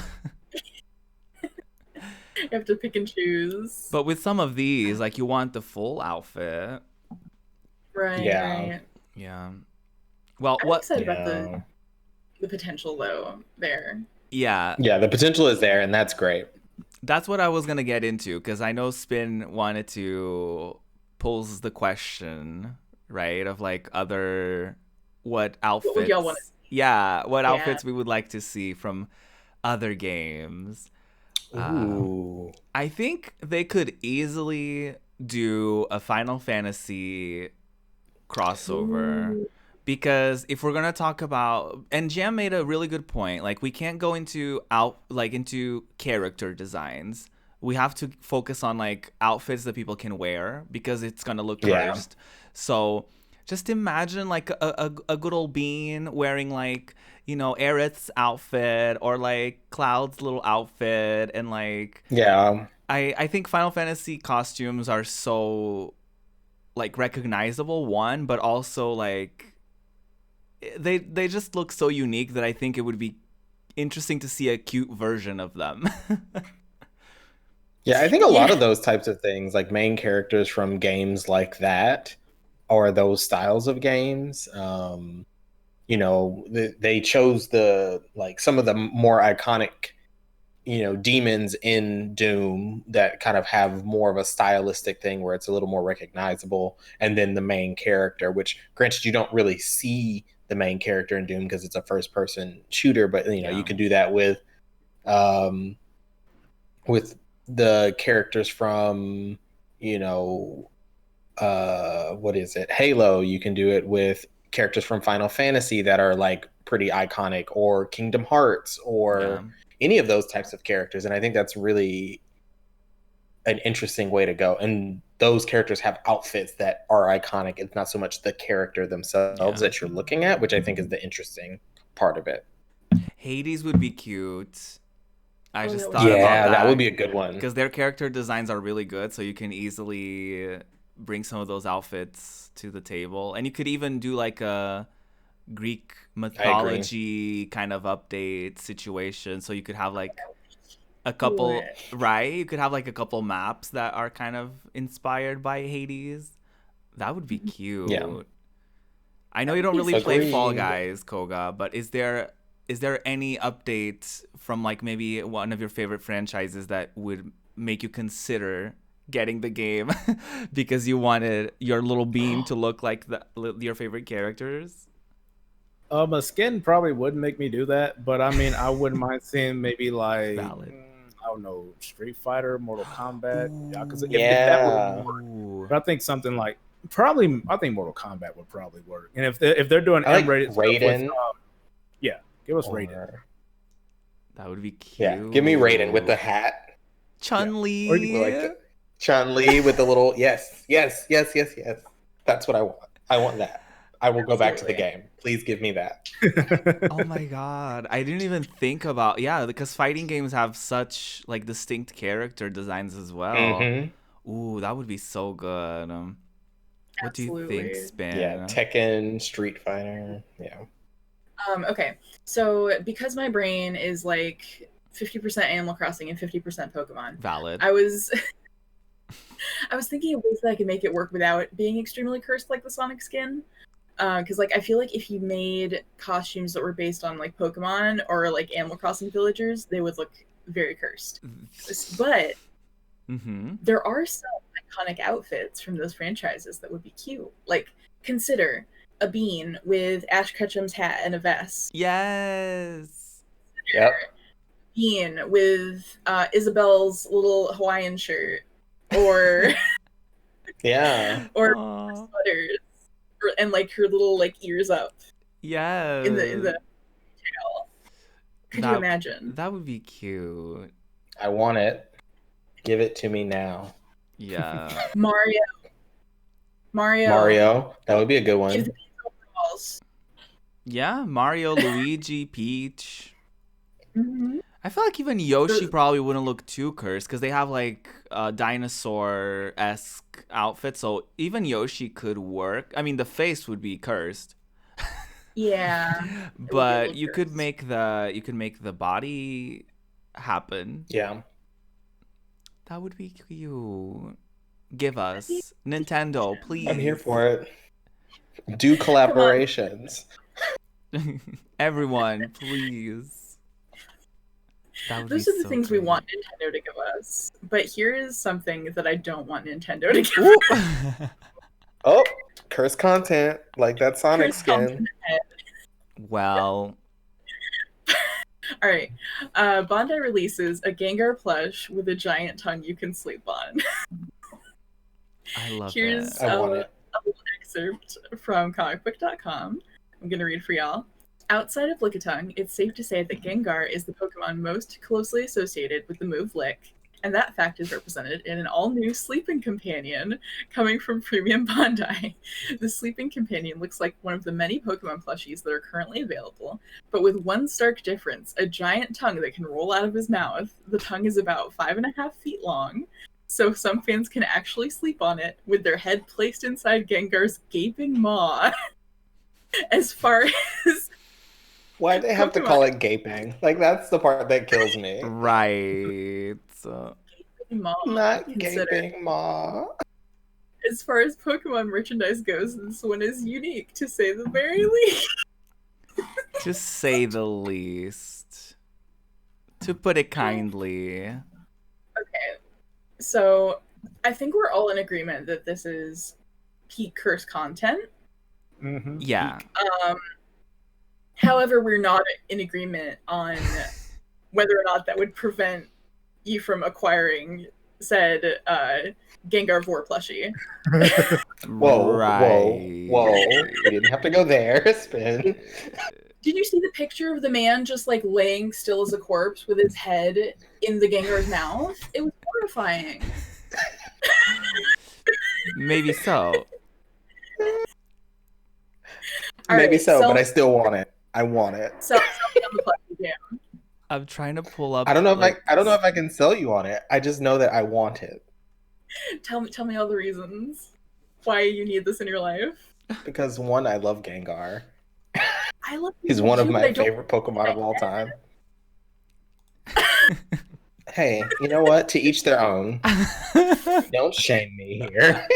Speaker 4: You have to pick and choose.
Speaker 1: But with some of these, like, you want the full outfit.
Speaker 4: Right.
Speaker 2: Yeah.
Speaker 4: Right.
Speaker 1: Yeah. Well,
Speaker 4: I'm
Speaker 1: what?
Speaker 4: excited about
Speaker 2: yeah,
Speaker 4: the potential though there.
Speaker 1: Yeah,
Speaker 2: the potential is there, and that's great.
Speaker 1: that's what I was gonna get into, because I know Spin wanted to pose the question, right, of like what outfits.
Speaker 4: would y'all wanna
Speaker 1: Yeah, what
Speaker 4: Yeah.
Speaker 1: outfits we would like to see from other games.
Speaker 2: Ooh,
Speaker 1: I think they could easily do a Final Fantasy crossover.
Speaker 4: Ooh.
Speaker 1: Because if we're gonna talk about, and Jam made a really good point, like we can't go into into character designs. We have to focus on like outfits that people can wear because it's gonna look
Speaker 2: Yeah.
Speaker 1: cursed. So just imagine like a good old Bean wearing like, Aerith's outfit or like Cloud's little outfit, and like
Speaker 2: Yeah.
Speaker 1: I think Final Fantasy costumes are so like recognizable, one, but also like they just look so unique that I think it would be interesting to see a cute version of them.
Speaker 2: Yeah, I think a lot of those types of things, like main characters from games like that, or those styles of games, they chose some of the more iconic, demons in Doom that kind of have more of a stylistic thing where it's a little more recognizable, and then the main character, which granted you don't really see the main character in Doom because it's a first person shooter, but you can do that with the characters from what is it, Halo. You can do it with characters from Final Fantasy that are like pretty iconic, or Kingdom Hearts, or any of those types of characters, and I think that's really an interesting way to go. And those characters have outfits that are iconic. It's not so much the character themselves that you're looking at, which I think is the interesting part of it.
Speaker 1: Hades would be cute. I just thought
Speaker 2: about
Speaker 1: that.
Speaker 2: That would be a good one.
Speaker 1: Because their character designs are really good, so you can easily bring some of those outfits to the table. And you could even do like a Greek mythology kind of update situation. So you could have like a couple, right? You could have like a couple maps that are kind of inspired by Hades. That would be cute.
Speaker 2: Yeah.
Speaker 1: I know you don't really play Fall Guys, Koga, but is there any update from like maybe one of your favorite franchises that would make you consider getting the game because you wanted your little bean to look like your favorite characters?
Speaker 3: A skin probably wouldn't make me do that, but I mean, I wouldn't mind seeing maybe like
Speaker 1: Valid.
Speaker 3: I don't know, Street Fighter, Mortal Kombat. Because if
Speaker 2: Yeah.
Speaker 3: that would work. But I think something like I think Mortal Kombat would probably work. And if they're doing M-rated stuff
Speaker 2: Raiden,
Speaker 3: give us Raiden.
Speaker 1: That would be cute.
Speaker 2: Yeah, give me Raiden with the hat.
Speaker 1: Chun-Li.
Speaker 2: Or you like Chun-Li with the little yes. That's what I want. I want that. I will go back to the game. Please give me that.
Speaker 1: Oh my god, I didn't even think about because fighting games have such like distinct character designs as well.
Speaker 2: Mm-hmm.
Speaker 1: Ooh, that would be so good. What do you think, Spin?
Speaker 2: Yeah, Tekken, Street Fighter. Yeah.
Speaker 4: Okay, so because my brain is like 50% Animal Crossing and 50% Pokemon.
Speaker 1: Valid.
Speaker 4: I was thinking of ways that I could make it work without being extremely cursed like the Sonic skin. Because like I feel like if you made costumes that were based on like Pokemon or like Animal Crossing villagers, they would look very cursed. But there are some iconic outfits from those franchises that would be cute. Like consider a bean with Ash Ketchum's hat and a vest.
Speaker 1: Yes.
Speaker 2: Yep.
Speaker 4: Bean with Isabel's little Hawaiian shirt, or or sweaters, and like her little like ears up.
Speaker 1: Yeah.
Speaker 4: In the tail. Could you imagine?
Speaker 1: That would be cute.
Speaker 2: I want it. Give it to me now.
Speaker 1: Yeah.
Speaker 4: Mario.
Speaker 2: That would be a good one.
Speaker 4: Give the beans overalls.
Speaker 1: Yeah, Mario, Luigi, Peach.
Speaker 4: Mm-hmm.
Speaker 1: I feel like even Yoshi probably wouldn't look too cursed because they have like dinosaur-esque outfits, so even Yoshi could work. I mean, the face would be cursed.
Speaker 4: Yeah.
Speaker 1: But you could make the body happen.
Speaker 2: Yeah.
Speaker 1: That would be cute. Give us Nintendo, please.
Speaker 2: I'm here for it. Do collaborations.
Speaker 1: Everyone, please.
Speaker 4: Those are the things we want Nintendo to give us. But here is something that I don't want Nintendo to give us.
Speaker 2: Oh, curse content, like that Sonic skin.
Speaker 1: Well.
Speaker 4: All right. Bandai releases a Gengar plush with a giant tongue you can sleep on.
Speaker 1: I love
Speaker 4: Here's
Speaker 1: it.
Speaker 2: I want it.
Speaker 4: A little excerpt from comicbook.com. I'm going to read for y'all. Outside of Lickitung, it's safe to say that Gengar is the Pokemon most closely associated with the move Lick, and that fact is represented in an all-new sleeping companion coming from Premium Bandai. The sleeping companion looks like one of the many Pokemon plushies that are currently available, but with one stark difference: a giant tongue that can roll out of his mouth. The tongue is about 5.5 feet long, so some fans can actually sleep on it with their head placed inside Gengar's gaping maw. As far as
Speaker 2: Why do they have to call it gaping? Like, that's the part that kills me.
Speaker 1: Right.
Speaker 4: gaping maw,
Speaker 2: Not
Speaker 4: consider.
Speaker 2: gaping maw.
Speaker 4: As far as Pokemon merchandise goes, this one is unique, to say the very least.
Speaker 1: To say the least. To put it kindly.
Speaker 4: Okay, so I think we're all in agreement that this is peak curse content.
Speaker 3: Mm-hmm.
Speaker 1: Yeah.
Speaker 4: However, we're not in agreement on whether or not that would prevent you from acquiring said Gengar Vor plushie.
Speaker 2: Whoa,
Speaker 1: Right.
Speaker 2: whoa. You didn't have to go there, Spin.
Speaker 4: Did you see the picture of the man just like laying still as a corpse with his head in the Gengar's mouth? It was horrifying.
Speaker 1: Maybe so.
Speaker 2: Maybe
Speaker 4: right,
Speaker 2: so,
Speaker 4: sell-
Speaker 2: but I still want it. I want it.
Speaker 4: Sell me on the plushie, Jam.
Speaker 1: I'm trying to pull up.
Speaker 2: I don't know if
Speaker 1: like,
Speaker 2: I don't know if I can sell you on it. I just know that I want it
Speaker 4: Tell me all the reasons why you need this in your life.
Speaker 2: because one, I love Gengar.
Speaker 4: I love
Speaker 2: He's
Speaker 4: you
Speaker 2: one of
Speaker 4: too, but
Speaker 2: my
Speaker 4: I don't-
Speaker 2: favorite Pokemon of all time. Hey, you know what? To each their own. Don't shame me here.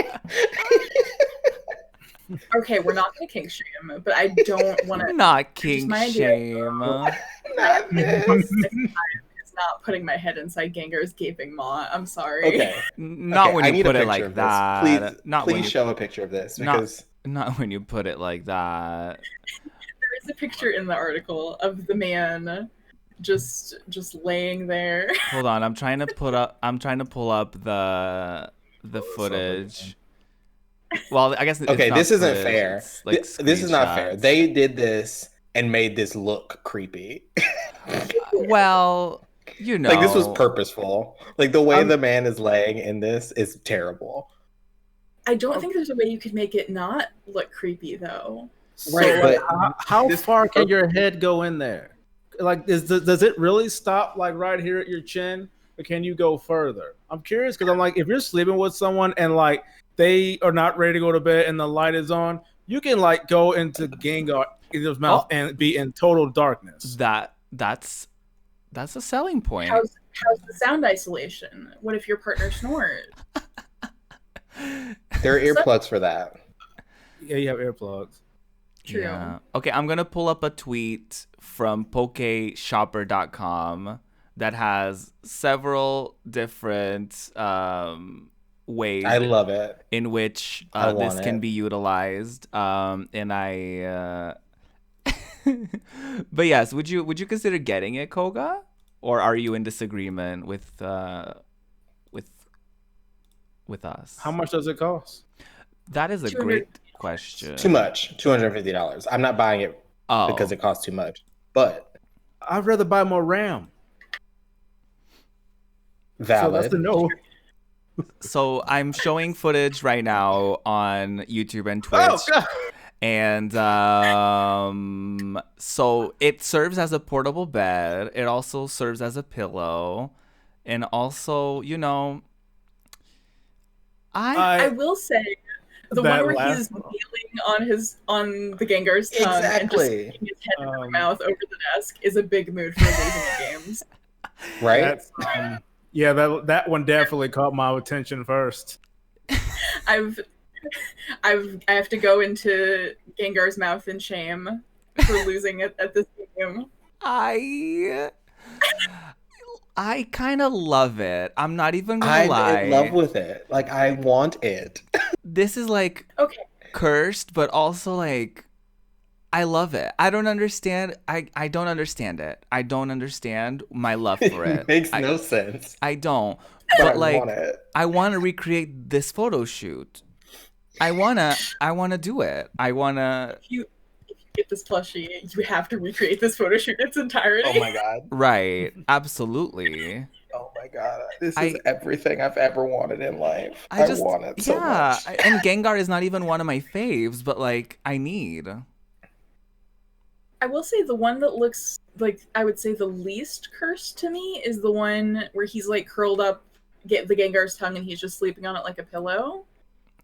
Speaker 4: Okay, we're not gonna kink shame, but I don't want to.
Speaker 1: Not
Speaker 4: Just
Speaker 1: king
Speaker 4: my idea.
Speaker 1: shame.
Speaker 2: Not this.
Speaker 4: It's not putting my head inside Gengar's gaping maw. I'm sorry.
Speaker 2: Okay.
Speaker 1: Not
Speaker 2: Okay,
Speaker 1: when
Speaker 2: I
Speaker 1: you
Speaker 2: need
Speaker 1: put
Speaker 2: a
Speaker 1: it
Speaker 2: picture
Speaker 1: like
Speaker 2: of this.
Speaker 1: that.
Speaker 2: Please,
Speaker 1: Not when
Speaker 2: please
Speaker 1: you,
Speaker 2: show a picture of this
Speaker 1: Not-
Speaker 2: because
Speaker 1: not when you put it like that.
Speaker 4: There is a picture in the article of the man just laying there.
Speaker 1: Hold on, I'm trying to pull up the footage. Well, I guess it's
Speaker 2: okay,
Speaker 1: not
Speaker 2: this isn't
Speaker 1: footage,
Speaker 2: fair.
Speaker 1: it's like
Speaker 2: This is not fair.
Speaker 1: screenshots.
Speaker 2: They did this and made this look creepy.
Speaker 1: Well, you know,
Speaker 2: Like this was purposeful. Like the way
Speaker 3: I'm-
Speaker 2: the man is laying in this is terrible.
Speaker 4: I don't think there's a way you could make it not look creepy though.
Speaker 2: Right,
Speaker 3: So,
Speaker 2: but
Speaker 3: how
Speaker 2: this-
Speaker 3: far can your head go in there? Like, does it really stop like right here at your chin, or can you go further? I'm curious because I'm like, if you're sleeping with someone and like they are not ready to go to bed and the light is on, you can like go into Gengar's mouth and be in total darkness.
Speaker 1: that's a selling point.
Speaker 4: How's the sound isolation? What if your partner snores?
Speaker 2: there are earplugs for that.
Speaker 3: Yeah, you have earplugs.
Speaker 4: True.
Speaker 1: Yeah. Okay, I'm gonna pull up a tweet from PokeShopper.com that has several different ways
Speaker 2: I love it.
Speaker 1: in which
Speaker 2: I
Speaker 1: this
Speaker 2: want
Speaker 1: can
Speaker 2: it.
Speaker 1: be utilized. And I. But yes, would you consider getting it, Koga, or are you in disagreement with us?
Speaker 3: How much does it cost?
Speaker 1: That is a
Speaker 4: 200.
Speaker 1: great question.
Speaker 2: Too much. $250. I'm not buying it
Speaker 1: Oh,
Speaker 2: because it costs too much. But
Speaker 3: I'd rather buy more RAM. So
Speaker 2: valid.
Speaker 3: that's a no.
Speaker 1: so I'm showing footage right now on YouTube and Twitch.
Speaker 3: Oh God.
Speaker 1: And so it serves as a portable bed. It also serves as a pillow. And also, you know,
Speaker 4: I will say the
Speaker 3: That
Speaker 4: one where
Speaker 3: last
Speaker 4: he's
Speaker 3: one.
Speaker 4: kneeling on the Gengar's tongue and just
Speaker 2: Exactly.
Speaker 4: sticking his head in her
Speaker 3: Um,
Speaker 4: mouth over the desk is a big mood for losing at games.
Speaker 2: Right?
Speaker 3: That's, yeah, that one definitely caught my attention first.
Speaker 4: I have to go into Gengar's mouth in shame for losing at this game.
Speaker 1: I kind of love it. I'm not even gonna
Speaker 2: I'm
Speaker 1: lie.
Speaker 2: in love with it. Like I want it.
Speaker 1: This is like
Speaker 4: Okay.
Speaker 1: cursed, but also like I love it. I don't understand. I don't understand it. I don't understand my love for it.
Speaker 2: It makes no sense.
Speaker 1: I don't.
Speaker 2: But
Speaker 1: But
Speaker 2: I
Speaker 1: like
Speaker 2: want it.
Speaker 1: I want to recreate this photo shoot. I wanna do it. I wanna.
Speaker 4: If you get this plushie, you have to recreate this photo shoot in its entirety.
Speaker 2: Oh my god.
Speaker 1: Right. Absolutely.
Speaker 2: Oh my god, this
Speaker 1: I-
Speaker 2: is everything I've ever wanted in life.
Speaker 1: I
Speaker 2: I
Speaker 1: just
Speaker 2: want it so much.
Speaker 1: and Gengar is not even one of my faves, but like I need.
Speaker 4: I will say the one that looks like I would say the least cursed to me is the one where he's like curled up, get the Gengar's tongue, and he's just sleeping on it like a pillow.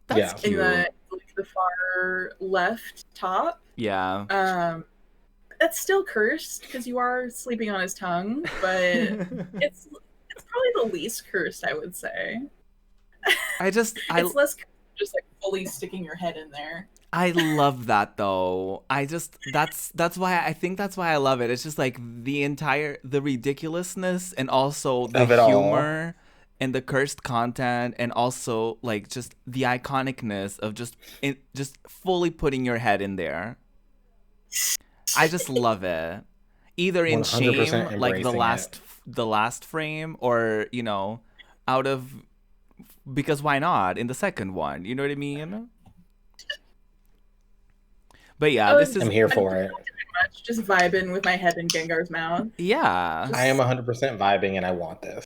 Speaker 1: That's
Speaker 2: Yeah.
Speaker 1: cute.
Speaker 4: In the far left top.
Speaker 1: Yeah.
Speaker 4: That's still cursed because you are sleeping on his tongue, but it's probably the least cursed, I would say. It's less cursed, just like fully sticking your head in there.
Speaker 1: I love that though. That's why I think that's why I love it. It's just like the ridiculousness and also the
Speaker 2: Of it all.
Speaker 1: humor and the cursed content and also like just the iconicness of just fully putting your head in there. I just love it. Either in
Speaker 2: 100%
Speaker 1: shame, like
Speaker 2: embracing
Speaker 1: the last frame, or out of because why not in the second one? You know what I mean? But yeah, this is
Speaker 2: I'm here for it.
Speaker 4: Much, just vibing with my head in Gengar's mouth.
Speaker 1: yeah.
Speaker 2: I am 100% vibing and I want this.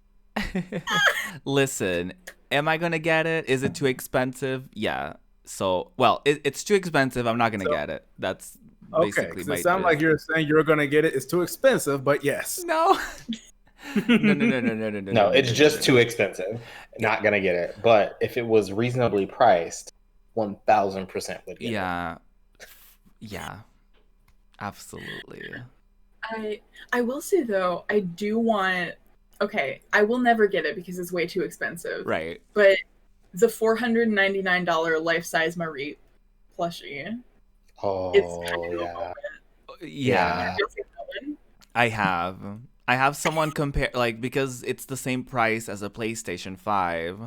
Speaker 1: Listen, am I gonna get it? Is it too expensive? Yeah. So, well, it's too expensive. I'm not gonna get it. That's
Speaker 3: Okay,
Speaker 1: basically
Speaker 3: so
Speaker 1: my.
Speaker 3: it sounds like you're saying you're gonna get it. It's too expensive, but yes.
Speaker 1: No. No.
Speaker 2: No, it's just too expensive. Not gonna get it. But if it was reasonably priced, 1000% would get it.
Speaker 1: Yeah. Yeah. Absolutely.
Speaker 4: I will say though, I do want. Okay, I will never get it because it's way too expensive.
Speaker 1: Right.
Speaker 4: But the $499 life-size Mareep plushie.
Speaker 2: Oh,
Speaker 4: It's
Speaker 1: Yeah.
Speaker 4: Yeah.
Speaker 1: I have someone compare like because it's the same price as a PlayStation 5.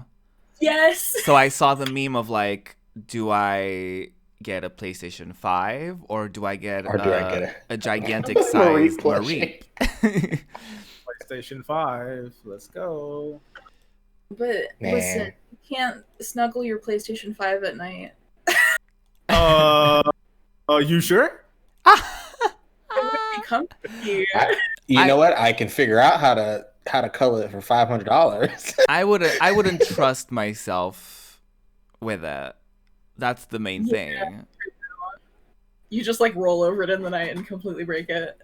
Speaker 4: Yes.
Speaker 1: So I saw the meme of like, do I get a PlayStation 5 or do I get a gigantic sized Mareep?
Speaker 3: PlayStation 5, let's go.
Speaker 4: But listen, you can't snuggle your PlayStation 5 at night.
Speaker 3: You sure?
Speaker 4: It would be comfy.
Speaker 2: You know what? I can figure out how to cuddle it for $500.
Speaker 1: I wouldn't trust myself with it. That's the main thing.
Speaker 4: You just like roll over it in the night and completely break it.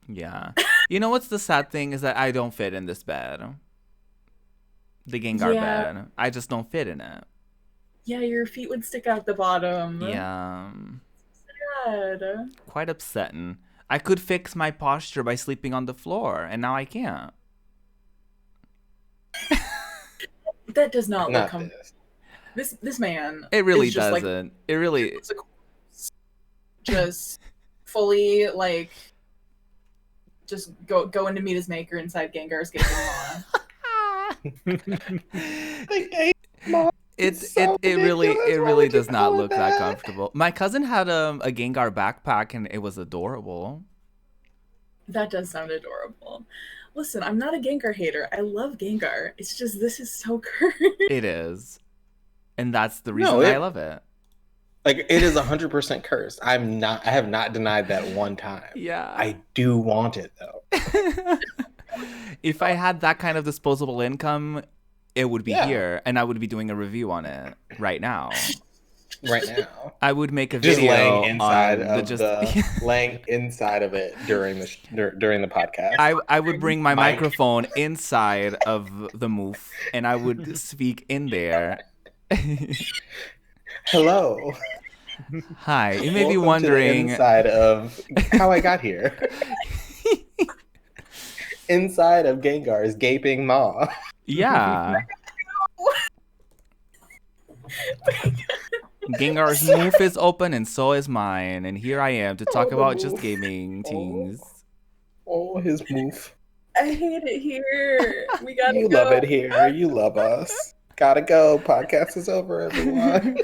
Speaker 1: Yeah. You know what's the sad thing is that I don't fit in this bed. The Gengar bed. I just don't fit in it.
Speaker 4: Yeah, your feet would stick out the bottom.
Speaker 1: Yeah.
Speaker 4: Sad.
Speaker 1: Quite upsetting. I could fix my posture by sleeping on the floor, and now I can't.
Speaker 4: That does not look
Speaker 2: Not
Speaker 4: comfortable.
Speaker 2: this.
Speaker 4: This man.
Speaker 1: It really
Speaker 4: is just,
Speaker 1: doesn't. It really.
Speaker 4: Just fully like. Just go in to meet his maker inside Gengar's gaping maw.
Speaker 1: It really does not look that comfortable. My cousin had a Gengar backpack and it was adorable.
Speaker 4: That does sound adorable. Listen, I'm not a Gengar hater. I love Gengar. It's just this is so cursed.
Speaker 1: It is, and that's the reason I love it.
Speaker 2: Like it is 100% cursed. I have not denied that one time.
Speaker 1: Yeah,
Speaker 2: I do want it though.
Speaker 1: If I had that kind of disposable income, it would be here, and I would be doing a review on it right now.
Speaker 2: Right now,
Speaker 1: I would make a
Speaker 2: just
Speaker 1: video
Speaker 2: laying inside
Speaker 1: on
Speaker 2: of laying inside of it during the podcast.
Speaker 1: I would bring my microphone inside of the moof, and I would speak in there.
Speaker 2: Hello.
Speaker 1: Hi. You may be
Speaker 2: Welcome
Speaker 1: wondering
Speaker 2: to the inside of how I got here. Inside of Gengar's gaping maw.
Speaker 1: Yeah. Gengar's moof is open and so is mine, and here I am to talk about Just Gaming Tingz.
Speaker 2: Oh, his moof.
Speaker 4: I hate it here. We gotta
Speaker 2: You
Speaker 4: go.
Speaker 2: love it here. You love us. Gotta go. Podcast is over, everyone.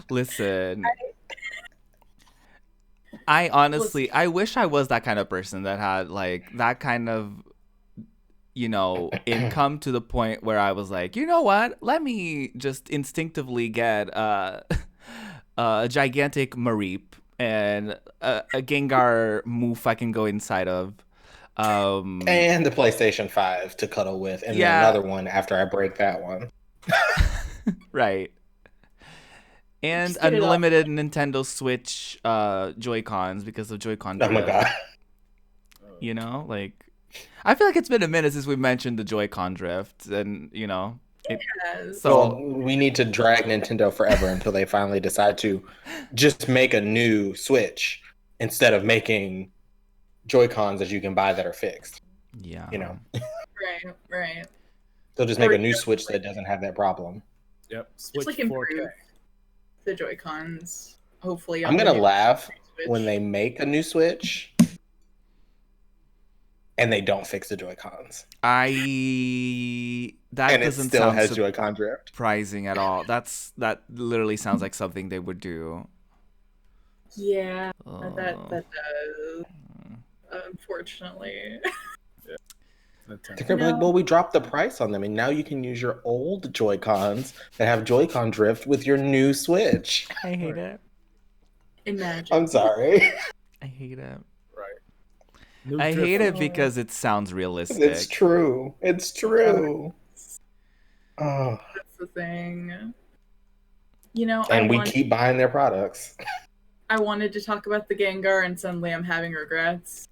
Speaker 1: Listen. I honestly, I wish I was that kind of person that had like that kind of, income to the point where I was like, you know what? Let me just instinctively get a gigantic Mareep and a Gengar moof I can go inside of.
Speaker 2: And the PlayStation 5 to cuddle with, and then another one after I break that one.
Speaker 1: Right. And unlimited Nintendo Switch Joy-Cons because of Joy-Con drift.
Speaker 2: Oh my god.
Speaker 1: You know, like, I feel like it's been a minute since we mentioned the Joy-Con drift, and you know,
Speaker 2: so we need to drag Nintendo forever until they finally decide to just make a new Switch instead of making Joy-Cons that you can buy that are fixed.
Speaker 1: Yeah.
Speaker 2: You know.
Speaker 4: Right.
Speaker 2: They'll just make a new Switch that doesn't have that problem.
Speaker 3: Yep.
Speaker 4: Switch just like 4K. Improve the Joy-Cons. Hopefully,
Speaker 2: I'm gonna laugh when they make a new Switch and they don't fix the Joy-Cons.
Speaker 1: That
Speaker 2: and
Speaker 1: doesn't
Speaker 2: it still
Speaker 1: sound
Speaker 2: has Joy-Con drift.
Speaker 1: Surprising at all. That literally sounds like something they would do.
Speaker 4: Yeah, that does. Unfortunately.
Speaker 2: They're gonna be like, well, we dropped the price on them, and now you can use your old Joy-Cons that have Joy-Con drift with your new Switch.
Speaker 1: I hate it.
Speaker 4: Imagine.
Speaker 2: I'm sorry.
Speaker 1: I hate it.
Speaker 3: Right.
Speaker 1: I hate it because it sounds realistic.
Speaker 2: It's true. It's true.
Speaker 4: Oh. That's the thing. You know,
Speaker 2: and we keep buying their products.
Speaker 4: I wanted to talk about the Gengar, and suddenly I'm having regrets.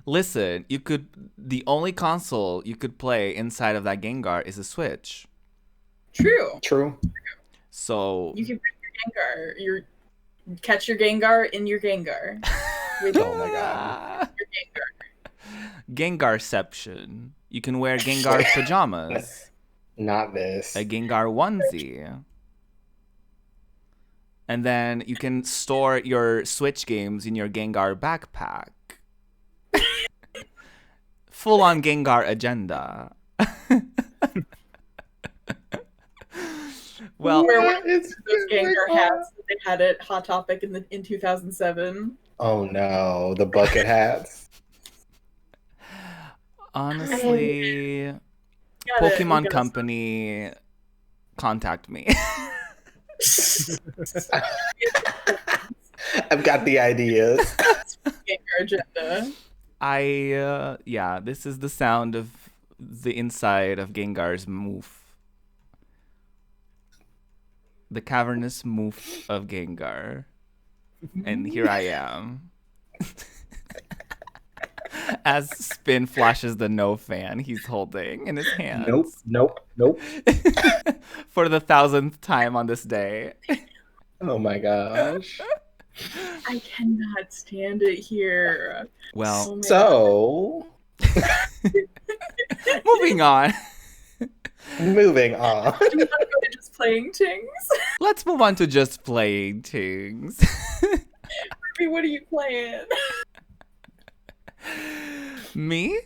Speaker 1: Listen, the only console you could play inside of that Gengar is a Switch.
Speaker 4: True.
Speaker 1: So
Speaker 4: you can bring your Gengar. Catch your Gengar in your Gengar.
Speaker 2: Oh my god.
Speaker 4: Your
Speaker 1: Gengarception. You can wear Gengar pajamas.
Speaker 2: Not this.
Speaker 1: A Gengar onesie. And then you can store your Switch games in your Gengar backpack. Full-on Gengar agenda. Well,
Speaker 4: where were those Gengar hats that they had at Hot Topic in 2007?
Speaker 2: Oh no, the bucket hats.
Speaker 1: Honestly, Pokemon Company, contact me.
Speaker 2: I've got the ideas.
Speaker 4: Gengar agenda.
Speaker 1: This is the sound of the inside of Gengar's moof. The cavernous moof of Gengar. And here I am. As Spin flashes the no fan he's holding in his hands.
Speaker 2: Nope.
Speaker 1: For the 1,000th time on this day.
Speaker 2: Oh my gosh.
Speaker 4: I cannot stand it here.
Speaker 1: Well,
Speaker 2: moving on.
Speaker 4: Do you want to go to Just Playing Tingz?
Speaker 1: Let's move on to Just Playing Tingz.
Speaker 4: Ruby, what are you playing?
Speaker 1: Me?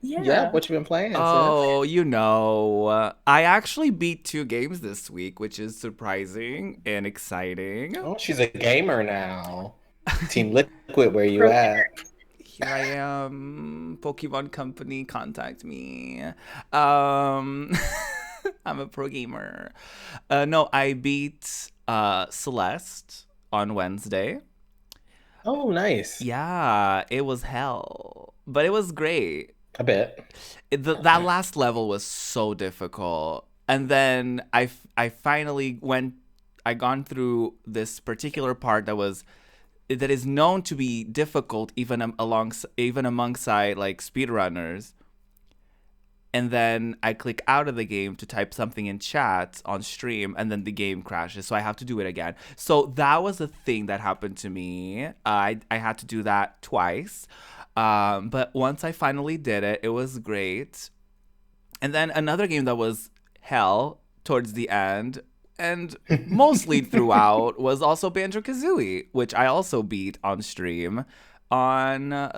Speaker 2: Yeah, what you been playing?
Speaker 1: Oh, you know, I actually beat 2 games this week, which is surprising and exciting.
Speaker 2: Oh, she's a gamer now. Team Liquid, where you at?
Speaker 1: Here I am. Pokemon Company, contact me. I'm a pro gamer. No, I beat Celeste on Wednesday.
Speaker 2: Oh, nice.
Speaker 1: Yeah, it was hell, but it was great.
Speaker 2: I bet.
Speaker 1: That last level was so difficult. And then I finally gone through this particular part that is known to be difficult even alongside like speedrunners. And then I click out of the game to type something in chat on stream, and then the game crashes. So I have to do it again. So that was a thing that happened to me. I had to do that twice. But once I finally did it, it was great. And then another game that was hell towards the end and mostly throughout was also Banjo-Kazooie, which I also beat on stream on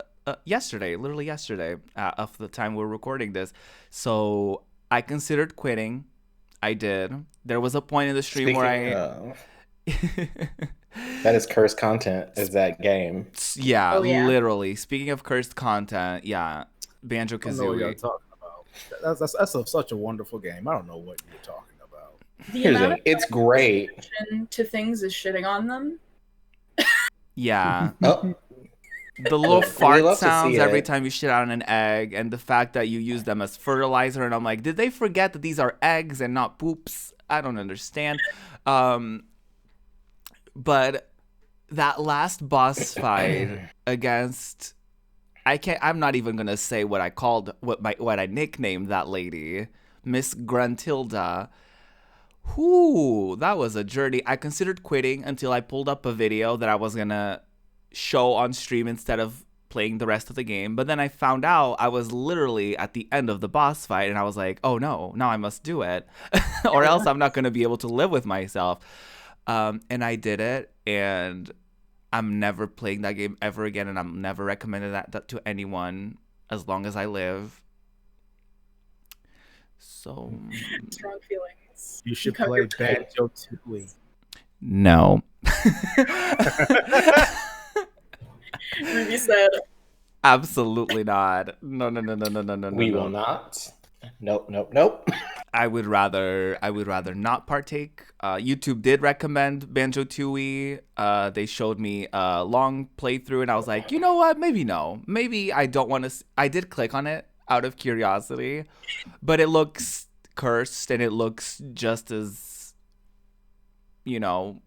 Speaker 1: literally yesterday, of the time we're recording this. So I considered quitting. I did. There was a point in the stream
Speaker 2: That is cursed content, is that game.
Speaker 1: Yeah, literally. Speaking of cursed content, yeah, Banjo-Kazooie.
Speaker 3: I know what you're talking about. That's such a wonderful game. I don't know what you're talking about.
Speaker 2: It's great.
Speaker 4: To things is shitting on them.
Speaker 1: Yeah. The little
Speaker 2: Look, we
Speaker 1: fart
Speaker 2: love to
Speaker 1: sounds
Speaker 2: see
Speaker 1: every
Speaker 2: it.
Speaker 1: time you shit out an egg, and the fact that you use them as fertilizer, and I'm like, did they forget that these are eggs and not poops? I don't understand. But that last boss fight against, I'm not even gonna say what I nicknamed that lady, Miss Gruntilda. Whoo, that was a journey. I considered quitting until I pulled up a video that I was gonna show on stream instead of playing the rest of the game. But then I found out I was literally at the end of the boss fight, and I was like, oh no, now I must do it, or else I'm not gonna be able to live with myself. And I did it, and I'm never playing that game ever again, and I'm never recommending that to anyone as long as I live. So
Speaker 4: Strong feelings.
Speaker 3: You should
Speaker 4: Become
Speaker 3: play
Speaker 4: your type.
Speaker 3: Banjo-Tooie.
Speaker 1: no.
Speaker 4: Ruby said,
Speaker 1: Absolutely not. No.
Speaker 2: We will not. Nope.
Speaker 1: I would rather not partake. YouTube did recommend Banjo-Tooie. They showed me a long playthrough, and I was like, you know what? Maybe no. Maybe I don't want to. I did click on it out of curiosity, but it looks cursed, and it looks just as,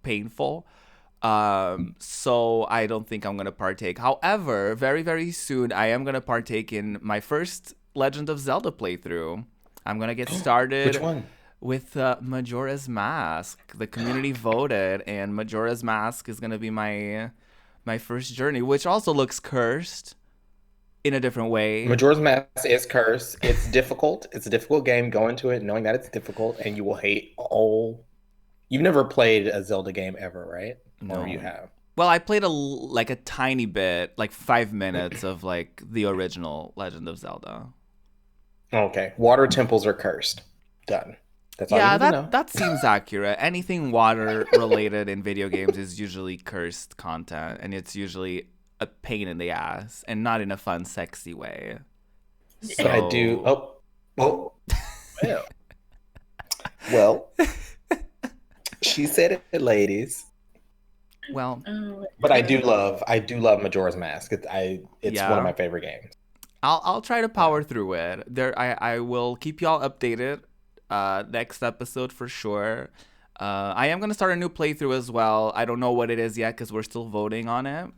Speaker 1: painful. So I don't think I'm gonna partake. However, very, very soon I am gonna partake in my first Legend of Zelda playthrough. I'm gonna get started.
Speaker 2: Which one?
Speaker 1: With Majora's Mask. The community voted, and Majora's Mask is gonna be my first journey, which also looks cursed in a different way.
Speaker 2: Majora's Mask is cursed. It's difficult. It's a difficult game. Go into it knowing that it's difficult, and you will hate all. You've never played a Zelda game ever, right?
Speaker 1: No.
Speaker 2: Or you have?
Speaker 1: Well, I played a tiny bit, like 5 minutes of the original Legend of Zelda.
Speaker 2: Okay. Water temples are cursed. Done. That's all you need to know.
Speaker 1: that seems accurate. Anything water related in video games is usually cursed content, and it's usually a pain in the ass, and not in a fun, sexy way. So
Speaker 2: I do. Oh. Well. She said it, ladies.
Speaker 1: Well,
Speaker 2: But I do love Majora's Mask. It's one of my favorite games.
Speaker 1: I'll try to power through it. I will keep y'all updated. Next episode for sure. I am gonna start a new playthrough as well. I don't know what it is yet because we're still voting on it.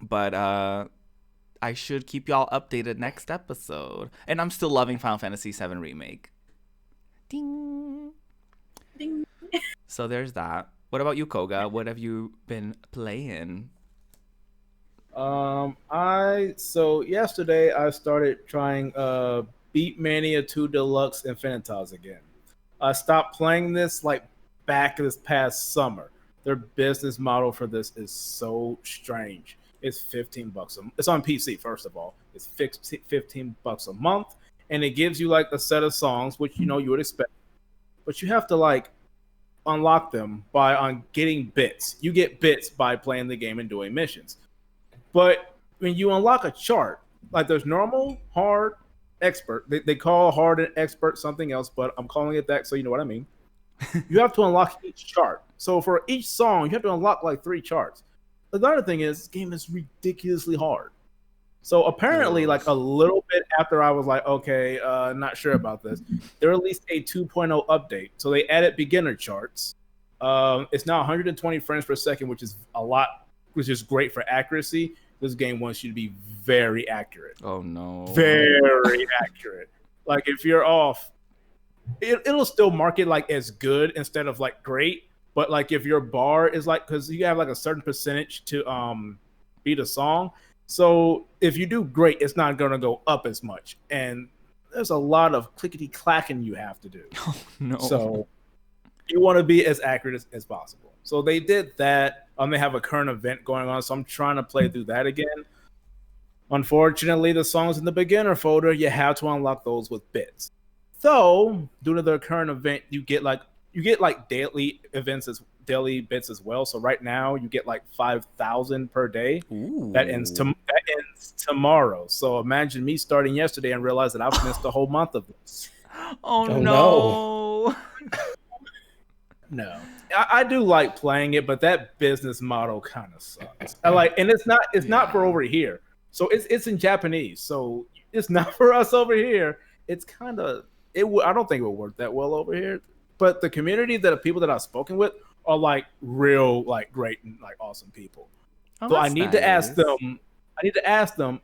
Speaker 1: But I should keep y'all updated next episode. And I'm still loving Final Fantasy VII Remake. Ding.
Speaker 4: Ding.
Speaker 1: So there's that. What about you, Koga? What have you been playing?
Speaker 3: So yesterday I started trying Beat Mania 2 Deluxe Infinitas again. I stopped playing this back this past summer. Their business model for this is so strange. It's $15. It's on PC, first of all. It's $15 a month, and it gives you a set of songs, which you would expect, but you have to unlock them by getting bits. You get bits by playing the game and doing missions. But when you unlock a chart, there's normal, hard, expert. They call hard and expert something else, but I'm calling it that so you know what I mean. You have to unlock each chart. So for each song, you have to unlock 3 charts. The other thing is, this game is ridiculously hard. So apparently, a little bit after I was okay, not sure about this, they released a 2.0 update. So they added beginner charts. It's now 120 frames per second, which is a lot, which is great for accuracy. This game wants you to be very accurate.
Speaker 1: Oh, no.
Speaker 3: Very accurate. If you're off, it'll still mark it as good instead of great. But if your bar is because you have a certain percentage to beat a song. So if you do great, it's not going to go up as much. And there's a lot of clickety clacking you have to do.
Speaker 1: Oh, no.
Speaker 3: So you want to be as accurate as possible. So they did that. They have a current event going on, so I'm trying to play through that again. Unfortunately, the songs in the beginner folder, you have to unlock those with bits. So due to the current event, you get daily events daily bits as well. So right now you get 5,000 per day.
Speaker 1: Ooh.
Speaker 3: That ends tomorrow. So imagine me starting yesterday and realize that I've missed a whole month of this.
Speaker 1: Oh no.
Speaker 3: No, I do like playing it, but that business model kind of sucks. And it's not for over here. So it's in Japanese. So it's not for us over here. It's kind of I don't think it would work that well over here. But the community that the people that I've spoken with are like real like great and like awesome people. So I need to ask them.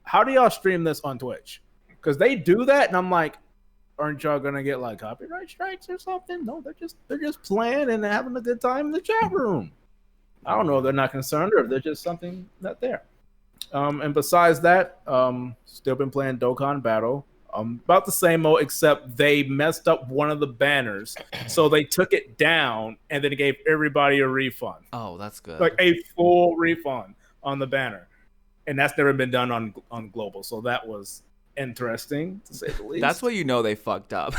Speaker 3: How do y'all stream this on Twitch? Because they do that, and I'm like, aren't y'all gonna get like copyright strikes or something? No, they're just playing and having a good time in the chat room. I don't know if they're not concerned or if there's just something not there. And besides that, still been playing Dokkan Battle. About the same mode, except they messed up one of the banners, so they took it down and then gave everybody a refund.
Speaker 1: Oh, that's good.
Speaker 3: Like a full refund on the banner, and that's never been done on global. So that was interesting to say the least.
Speaker 1: That's what you know they fucked up.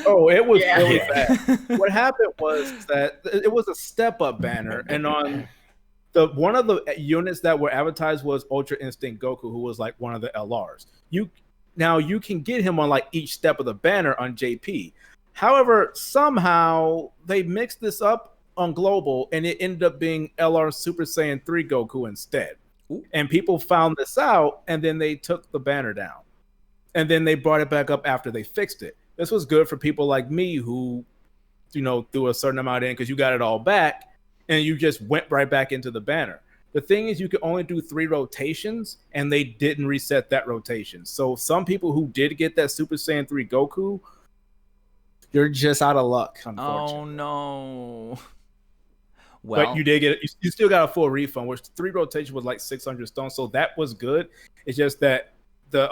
Speaker 3: Oh, it was really bad. What happened was that it was a step up banner, and on one of the units that were advertised was Ultra Instinct Goku, who was like one of the LRs. Now you can get him on like each step of the banner on JP. However, somehow they mixed this up on global, and it ended up being LR Super Saiyan 3 Goku instead. Ooh. And people found this out, and then they took the banner down. And then they brought it back up after they fixed it. This was good for people like me who, threw a certain amount in because you got it all back, and you just went right back into the banner. The thing is, you could only do 3 rotations, and they didn't reset that rotation. So some people who did get that Super Saiyan 3 Goku, you're just out of luck, unfortunately.
Speaker 1: Oh, no. Well,
Speaker 3: but you did get it. You still got a full refund, which 3 rotation was like 600 stones. So that was good. It's just that the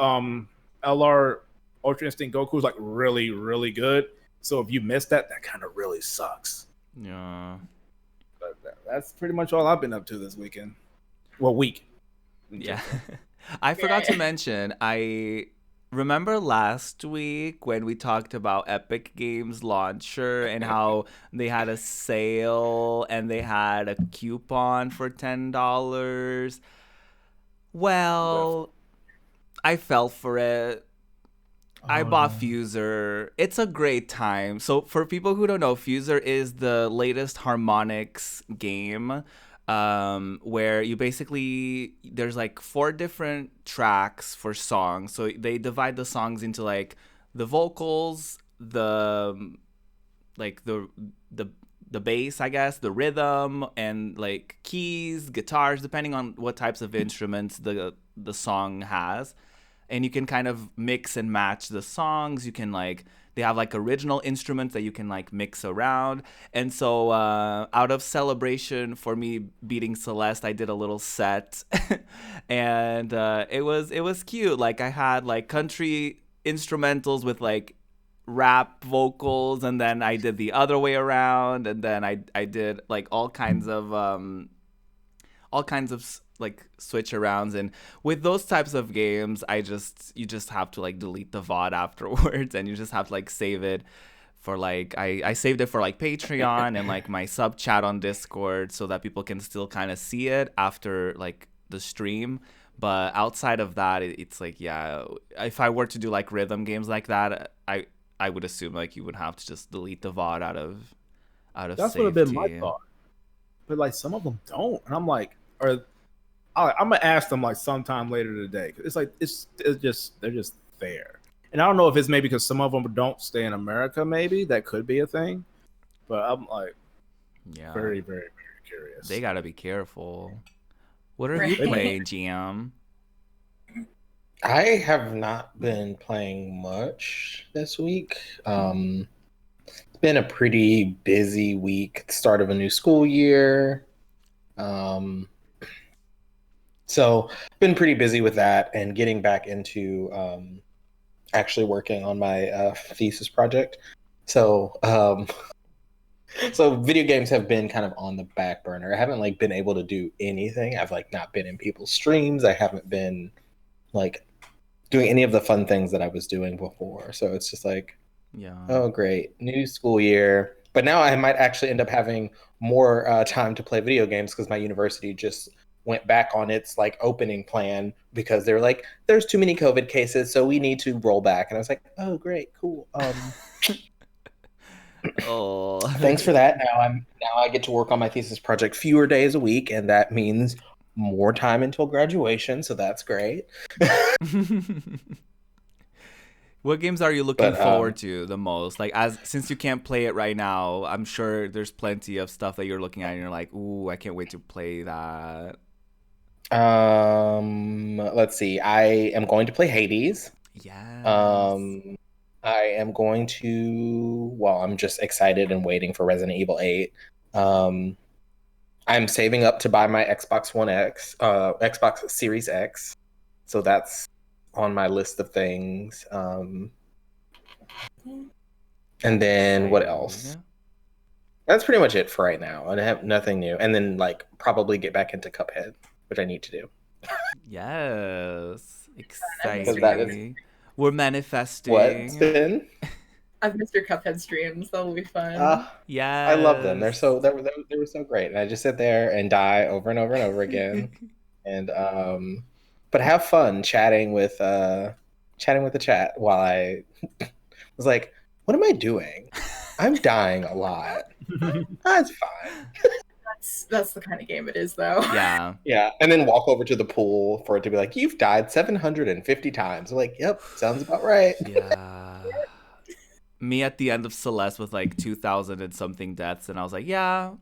Speaker 3: LR Ultra Instinct Goku is like really, really good. So if you missed that kind of really sucks.
Speaker 1: Yeah.
Speaker 3: But that's pretty much all I've been up to this weekend. Well, week.
Speaker 1: Yeah. I forgot to mention, I remember last week when we talked about Epic Games Launcher and how they had a sale and they had a coupon for $10. Well, I fell for it. I bought Fuser. It's a great time. So for people who don't know, Fuser is the latest harmonics game where you basically, there's like 4 different tracks for songs. So they divide the songs into like the vocals, the bass, I guess, the rhythm, and like keys, guitars, depending on what types of instruments the song has. And you can kind of mix and match the songs. You can they have like original instruments that you can like mix around. And so out of celebration for me beating Celeste, I did a little set and it was cute. Like I had like country instrumentals with like rap vocals, and then I did the other way around, and then I did like all kinds of like switch arounds. And with those types of games, you just have to like delete the VOD afterwards, and you just have to like save it for like I saved it for like Patreon and like my sub chat on Discord so that people can still kind of see it after like the stream. But outside of that, it's like, yeah, if I were to do like rhythm games like that, I would assume like you would have to just delete the VOD out of
Speaker 3: That's would have been my thought. But like some of them don't, and I'm like, I'm gonna ask them like sometime later today. It's like they're just there, and I don't know if it's maybe because some of them don't stay in America. Maybe that could be a thing, but I'm like, very, very, very curious.
Speaker 1: They gotta be careful. What are you playing, GM?
Speaker 2: I have not been playing much this week. It's been a pretty busy week. Start of a new school year. So been pretty busy with that and getting back into actually working on my thesis project. So so video games have been kind of on the back burner. I haven't like been able to do anything. I've like not been in people's streams. I haven't been like doing any of the fun things that I was doing before. So it's just like, oh great, new school year. But now I might actually end up having more time to play video games because my university just went back on its like opening plan because they were like, there's too many COVID cases, so we need to roll back. And I was like, oh great, cool.
Speaker 1: Oh.
Speaker 2: Thanks for that. Now I get to work on my thesis project fewer days a week, and that means more time until graduation. So that's great.
Speaker 1: What games are you looking forward to the most? Like, since you can't play it right now, I'm sure there's plenty of stuff that you're looking at and you're like, ooh, I can't wait to play that.
Speaker 2: Let's see. I am going to play Hades.
Speaker 1: Yeah.
Speaker 2: I am going to. Well, I'm just excited and waiting for Resident Evil 8. I'm saving up to buy my Xbox One X, Xbox Series X. So that's on my list of things. And then what else?
Speaker 1: Yeah.
Speaker 2: That's pretty much it for right now. I have nothing new. And then like probably get back into Cuphead, which I need to do.
Speaker 1: Yes.
Speaker 2: That
Speaker 1: Exciting. We're manifesting.
Speaker 2: What, Spin?
Speaker 4: I've missed your Cuphead streams. That'll be fun.
Speaker 1: Yeah.
Speaker 2: I love them. They were so great. And I just sit there and die over and over and over again. And but have fun chatting with the chat while I was like, what am I doing? I'm dying a lot. That's fine.
Speaker 4: That's the kind of game it is, though.
Speaker 1: Yeah.
Speaker 2: Yeah. And then walk over to the pool for it to be like, you've died 750 times. I'm like, yep, sounds about right.
Speaker 1: Yeah. Me at the end of Celeste with like 2,000 and something deaths, and I was like, yeah,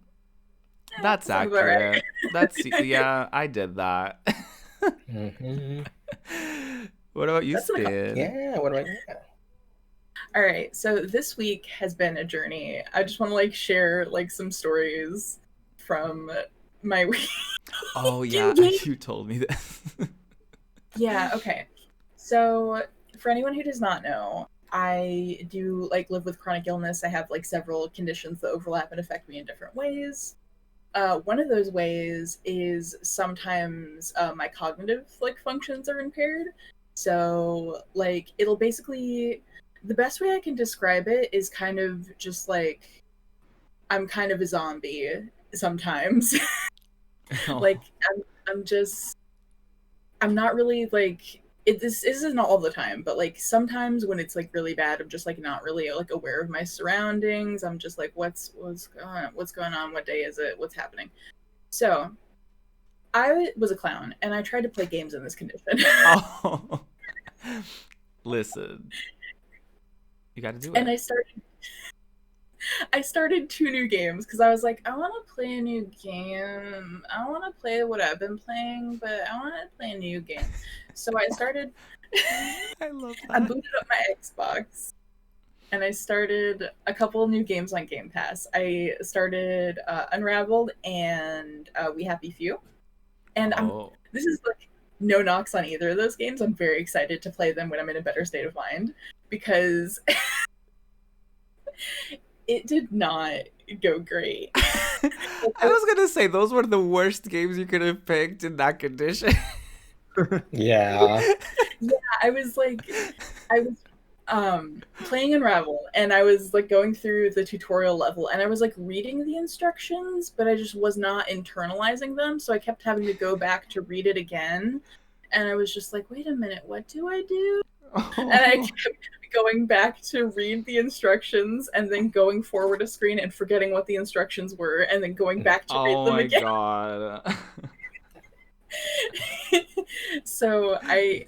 Speaker 1: that's accurate. Right. That's yeah, I did that.
Speaker 2: Mm-hmm.
Speaker 1: What about you, Spin?
Speaker 2: Yeah, what about you?
Speaker 4: All right, so this week has been a journey. I just want to like share like some stories from my week.
Speaker 1: Oh yeah, you told me this.
Speaker 4: Yeah, okay. So for anyone who does not know, I do like live with chronic illness. I have like several conditions that overlap and affect me in different ways. One of those ways is sometimes my cognitive like functions are impaired. So like it'll basically, the best way I can describe it is kind of just like I'm kind of a zombie sometimes.
Speaker 1: Oh.
Speaker 4: Like I'm not really like this isn't all the time, but like sometimes when it's like really bad, I'm just like not really like aware of my surroundings. I'm just like, what's going on? What day is it? What's happening? So I was a clown and I tried to play games in this condition.
Speaker 1: Oh. Listen, you got to do it.
Speaker 4: And I started 2 new games because I was like, I want to play a new game. I want to play what I've been playing, but I want to play a new game. So I started.
Speaker 1: I love that.
Speaker 4: I booted up my Xbox, and I started a couple new games on Game Pass. I started Unraveled and We Happy Few, and this is like no knocks on either of those games. I'm very excited to play them when I'm in a better state of mind because. It did not go great.
Speaker 1: I was gonna say those were the worst games you could have picked in that condition.
Speaker 2: Yeah.
Speaker 4: Yeah, I was playing Unravel and I was like going through the tutorial level and I was like reading the instructions, but I just was not internalizing them, so I kept having to go back to read it again. And I was just like, wait a minute, what do I do? Oh. And I kept going back to read the instructions and then going forward a screen and forgetting what the instructions were and then going back to read them again.
Speaker 1: Oh my god.
Speaker 4: So I'm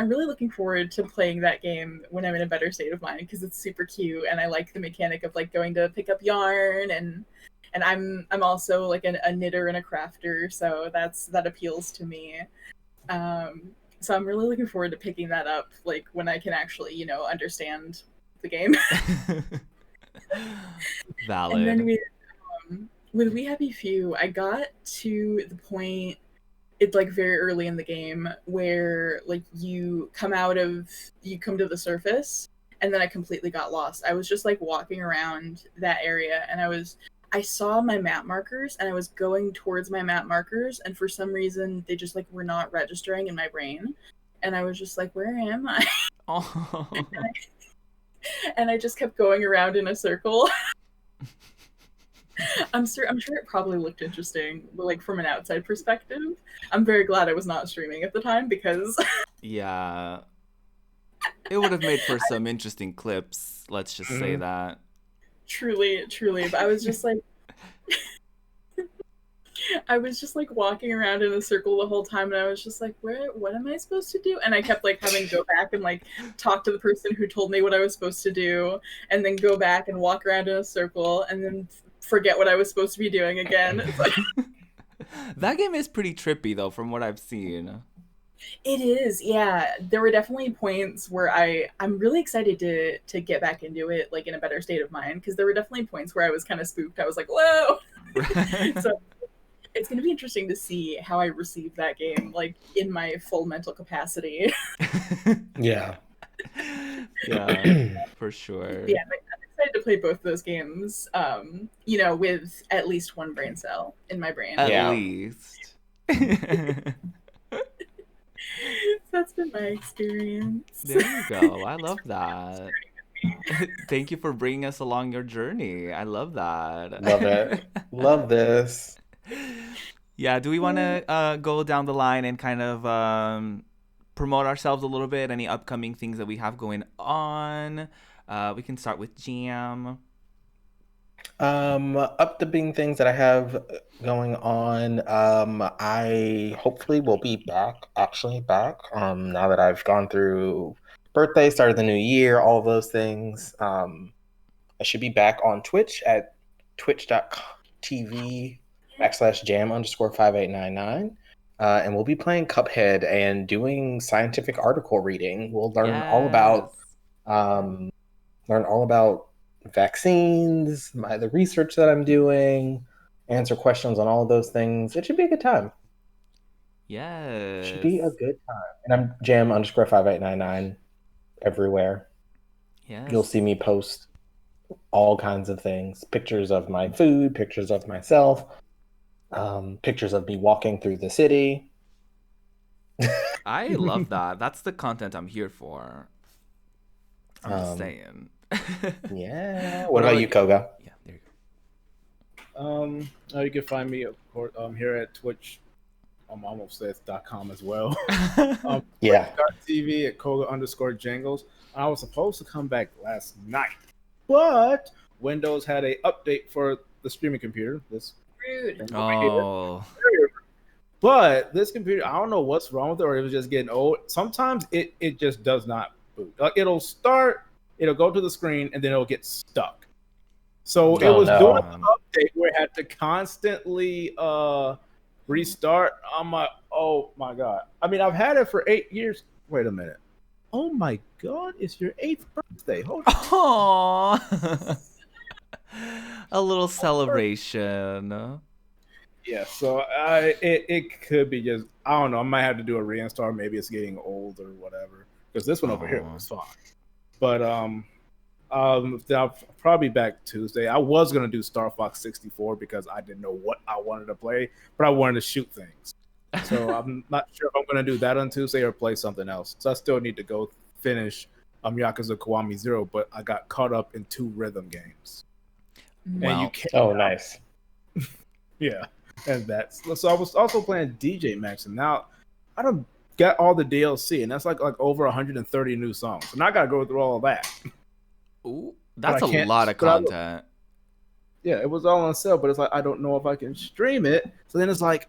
Speaker 4: really looking forward to playing that game when I'm in a better state of mind because it's super cute and I like the mechanic of like going to pick up yarn and I'm also like a knitter and a crafter, so that appeals to me. So I'm really looking forward to picking that up, like when I can actually, understand the game.
Speaker 1: Valid.
Speaker 4: And then with We Happy Few, I got to the point, it's like very early in the game where like you come to the surface, and then I completely got lost. I was just like walking around that area, and I saw my map markers and I was going towards my map markers and for some reason they just like were not registering in my brain. And I was just like, where am I?
Speaker 1: Oh.
Speaker 4: And I just kept going around in a circle. I'm sure it probably looked interesting, but like from an outside perspective. I'm very glad I was not streaming at the time because
Speaker 1: yeah. It would have made for some interesting clips, let's just say that.
Speaker 4: Truly, truly. But I was just like, walking around in a circle the whole time, and I was just like, what am I supposed to do? And I kept like having to go back and like talk to the person who told me what I was supposed to do, and then go back and walk around in a circle, and then forget what I was supposed to be doing again.
Speaker 1: That game is pretty trippy though, from what I've seen.
Speaker 4: It is, yeah. There were definitely points where I'm really excited to get back into it, like in a better state of mind, because there were definitely points where I was kind of spooked. I was like, whoa. So it's going to be interesting to see how I receive that game, like in my full mental capacity.
Speaker 2: Yeah.
Speaker 1: Yeah, for sure.
Speaker 4: Yeah, I'm excited to play both those games, with at least one brain cell in my brain.
Speaker 1: At least.
Speaker 4: That's been my experience.
Speaker 1: There you go. I love that. Thank you for bringing us along your journey. I love that.
Speaker 2: Love it. Love this.
Speaker 1: Yeah, do we want to go down the line and kind of promote ourselves a little bit? Any upcoming things that we have going on? We can start with Jam.
Speaker 2: Upcoming things that I have going on. I hopefully will be back. Now that I've gone through birthday, started the new year, all of those things. I should be back on Twitch at twitch.tv/jam_5899. And we'll be playing Cuphead and doing scientific article reading. We'll learn all about vaccines, the research that I'm doing, answer questions on all of those things. It should be a good time.
Speaker 1: Yes.
Speaker 2: Should be a good time. And I'm jam_5899 everywhere.
Speaker 1: Yes.
Speaker 2: You'll see me post all kinds of things. Pictures of my food, pictures of myself, pictures of me walking through the city.
Speaker 1: I love that. That's the content I'm here for. I'm just saying.
Speaker 2: Yeah. What about you, Koga?
Speaker 1: Yeah, there you go.
Speaker 3: You can find me, of course, here at Twitch. I'm almost at .com as well.
Speaker 2: Yeah.
Speaker 3: TV at Koga_Jangles. I was supposed to come back last night, but Windows had a update for the streaming computer. This
Speaker 4: Rude.
Speaker 1: Oh.
Speaker 3: But this computer, I don't know what's wrong with it, or it was just getting old. Sometimes it just does not boot. Like it'll start, it'll go to the screen, and then it'll get stuck. So it was doing an update where it had to constantly restart. I'm like, oh my God. I mean, I've had it for 8 years. Wait a minute. Oh my God, it's your 8th birthday. Hold on.
Speaker 1: Aww. A little celebration.
Speaker 3: Yeah, so it could be just, I don't know. I might have to do a reinstall. Maybe it's getting old or whatever. Because this one over here was fine. But I'll probably back Tuesday. I was gonna do Star Fox 64 because I didn't know what I wanted to play, but I wanted to shoot things. So I'm not sure if I'm gonna do that on Tuesday or play something else. So I still need to go finish Yakuza Kiwami 0, but I got caught up in 2 rhythm games.
Speaker 1: Wow.
Speaker 3: And you can't.
Speaker 2: Oh, nice.
Speaker 3: Yeah, and that's so. I was also playing DJ Max, and now I don't get all the DLC, and that's like over 130 new songs, and I gotta go through all of that.
Speaker 1: Ooh, that's a lot of content.
Speaker 3: Yeah, it was all on sale, but it's like I don't know if I can stream it. So then it's like,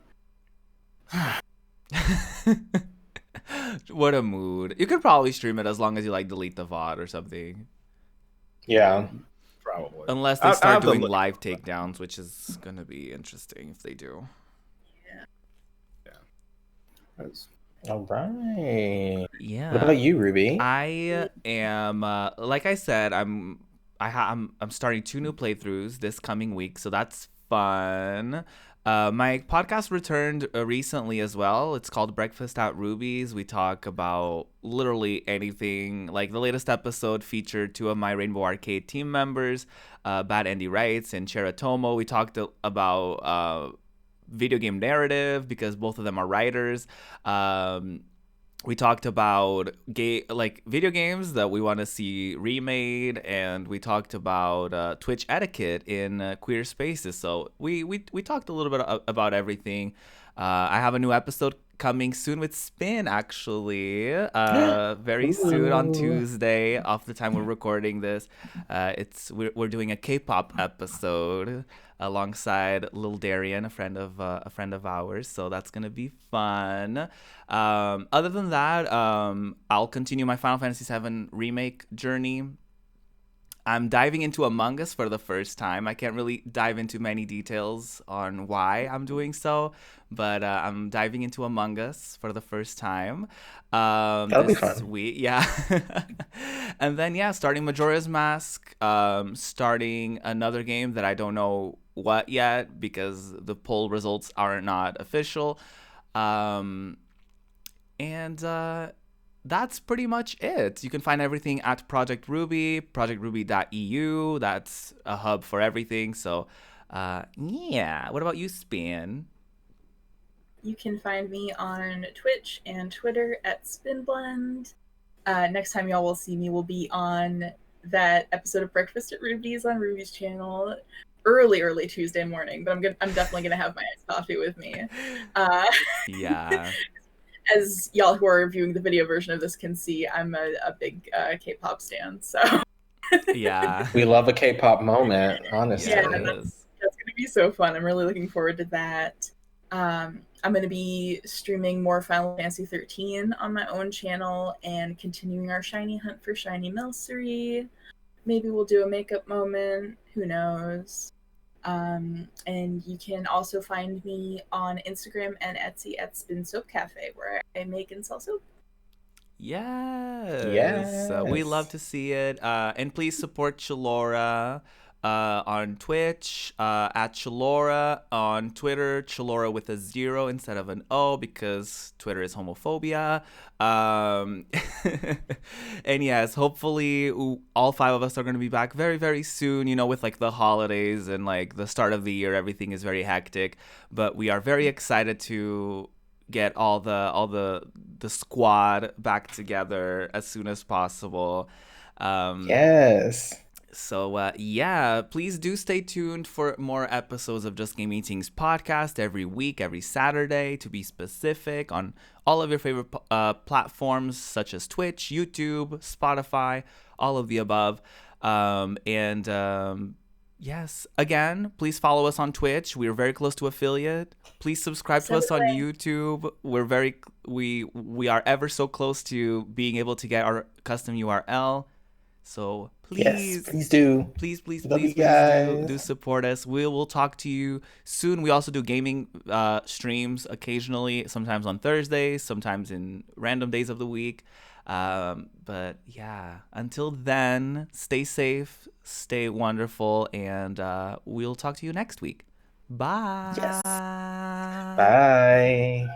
Speaker 1: what a mood. You could probably stream it as long as you like delete the VOD or something.
Speaker 2: Yeah.
Speaker 3: probably.
Speaker 1: Unless they start doing live takedowns, which is gonna be interesting if they do.
Speaker 3: Yeah.
Speaker 2: All right.
Speaker 1: Yeah.
Speaker 2: What about you, Ruby?
Speaker 1: I am, like I said, I'm starting 2 new playthroughs this coming week, so that's fun. My podcast returned recently as well. It's called Breakfast at Ruby's. We talk about literally anything. Like the latest episode featured 2 of my Rainbow Arcade team members, Bad Andy Wrights and Cheratomo. We talked about video game narrative because both of them are writers. We talked about video games that we want to see remade, and we talked about Twitch etiquette in queer spaces. So we talked a little bit about everything. I have a new episode coming soon with Spin, actually. Very soon on Tuesday, off the time we're recording this. We're doing a K-pop episode alongside Lil Darian, a friend of ours. So that's gonna be fun. Other than that, I'll continue my Final Fantasy VII remake journey. I'm diving into Among Us for the first time. I can't really dive into many details on why I'm doing so, but I'm diving into Among Us for the first time.
Speaker 2: That'll be fun.
Speaker 1: This week, yeah. And then, yeah, starting Majora's Mask, starting another game that I don't know what yet because the poll results are not official. That's pretty much it. You can find everything at Project Ruby, projectruby.eu. That's a hub for everything. So, yeah. What about you, Spin?
Speaker 4: You can find me on Twitch and Twitter at SpinBlend. Next time y'all will see me will be on that episode of Breakfast at Ruby's on Ruby's channel early Tuesday morning. But I'm definitely gonna have my iced coffee with me.
Speaker 1: Yeah.
Speaker 4: As y'all who are viewing the video version of this can see, I'm a big K-pop stan. So
Speaker 1: yeah,
Speaker 2: we love a K-pop moment. Honestly,
Speaker 4: yeah, that's gonna be so fun. I'm really looking forward to that. I'm gonna be streaming more Final Fantasy 13 on my own channel and continuing our shiny hunt for shiny Milcery. Maybe we'll do a makeup moment. Who knows? And you can also find me on Instagram and Etsy at Spin Soap Cafe, where I make and sell soap.
Speaker 1: Yes. We love to see it. And please support Chalora on Twitch, at Chalora, on Twitter, Chalora with a 0 instead of an O because Twitter is homophobia. And yes, hopefully all 5 of us are going to be back very, very soon, you know, with like the holidays and like the start of the year. Everything is very hectic, but we are very excited to get all the squad back together as soon as possible.
Speaker 2: Yes.
Speaker 1: So, yeah, please do stay tuned for more episodes of Just Gaming Tingz Podcast every week, every Saturday, to be specific, on all of your favorite platforms such as Twitch, YouTube, Spotify, all of the above. Yes, again, please follow us on Twitch. We're very close to affiliate. Please subscribe to us on YouTube. We are ever so close to being able to get our custom URL. So please do. Please do support us. We will talk to you soon. We also do gaming streams occasionally, sometimes on Thursdays, sometimes in random days of the week. But yeah, until then, stay safe, stay wonderful, and we'll talk to you next week. Bye.
Speaker 2: Yes. Bye.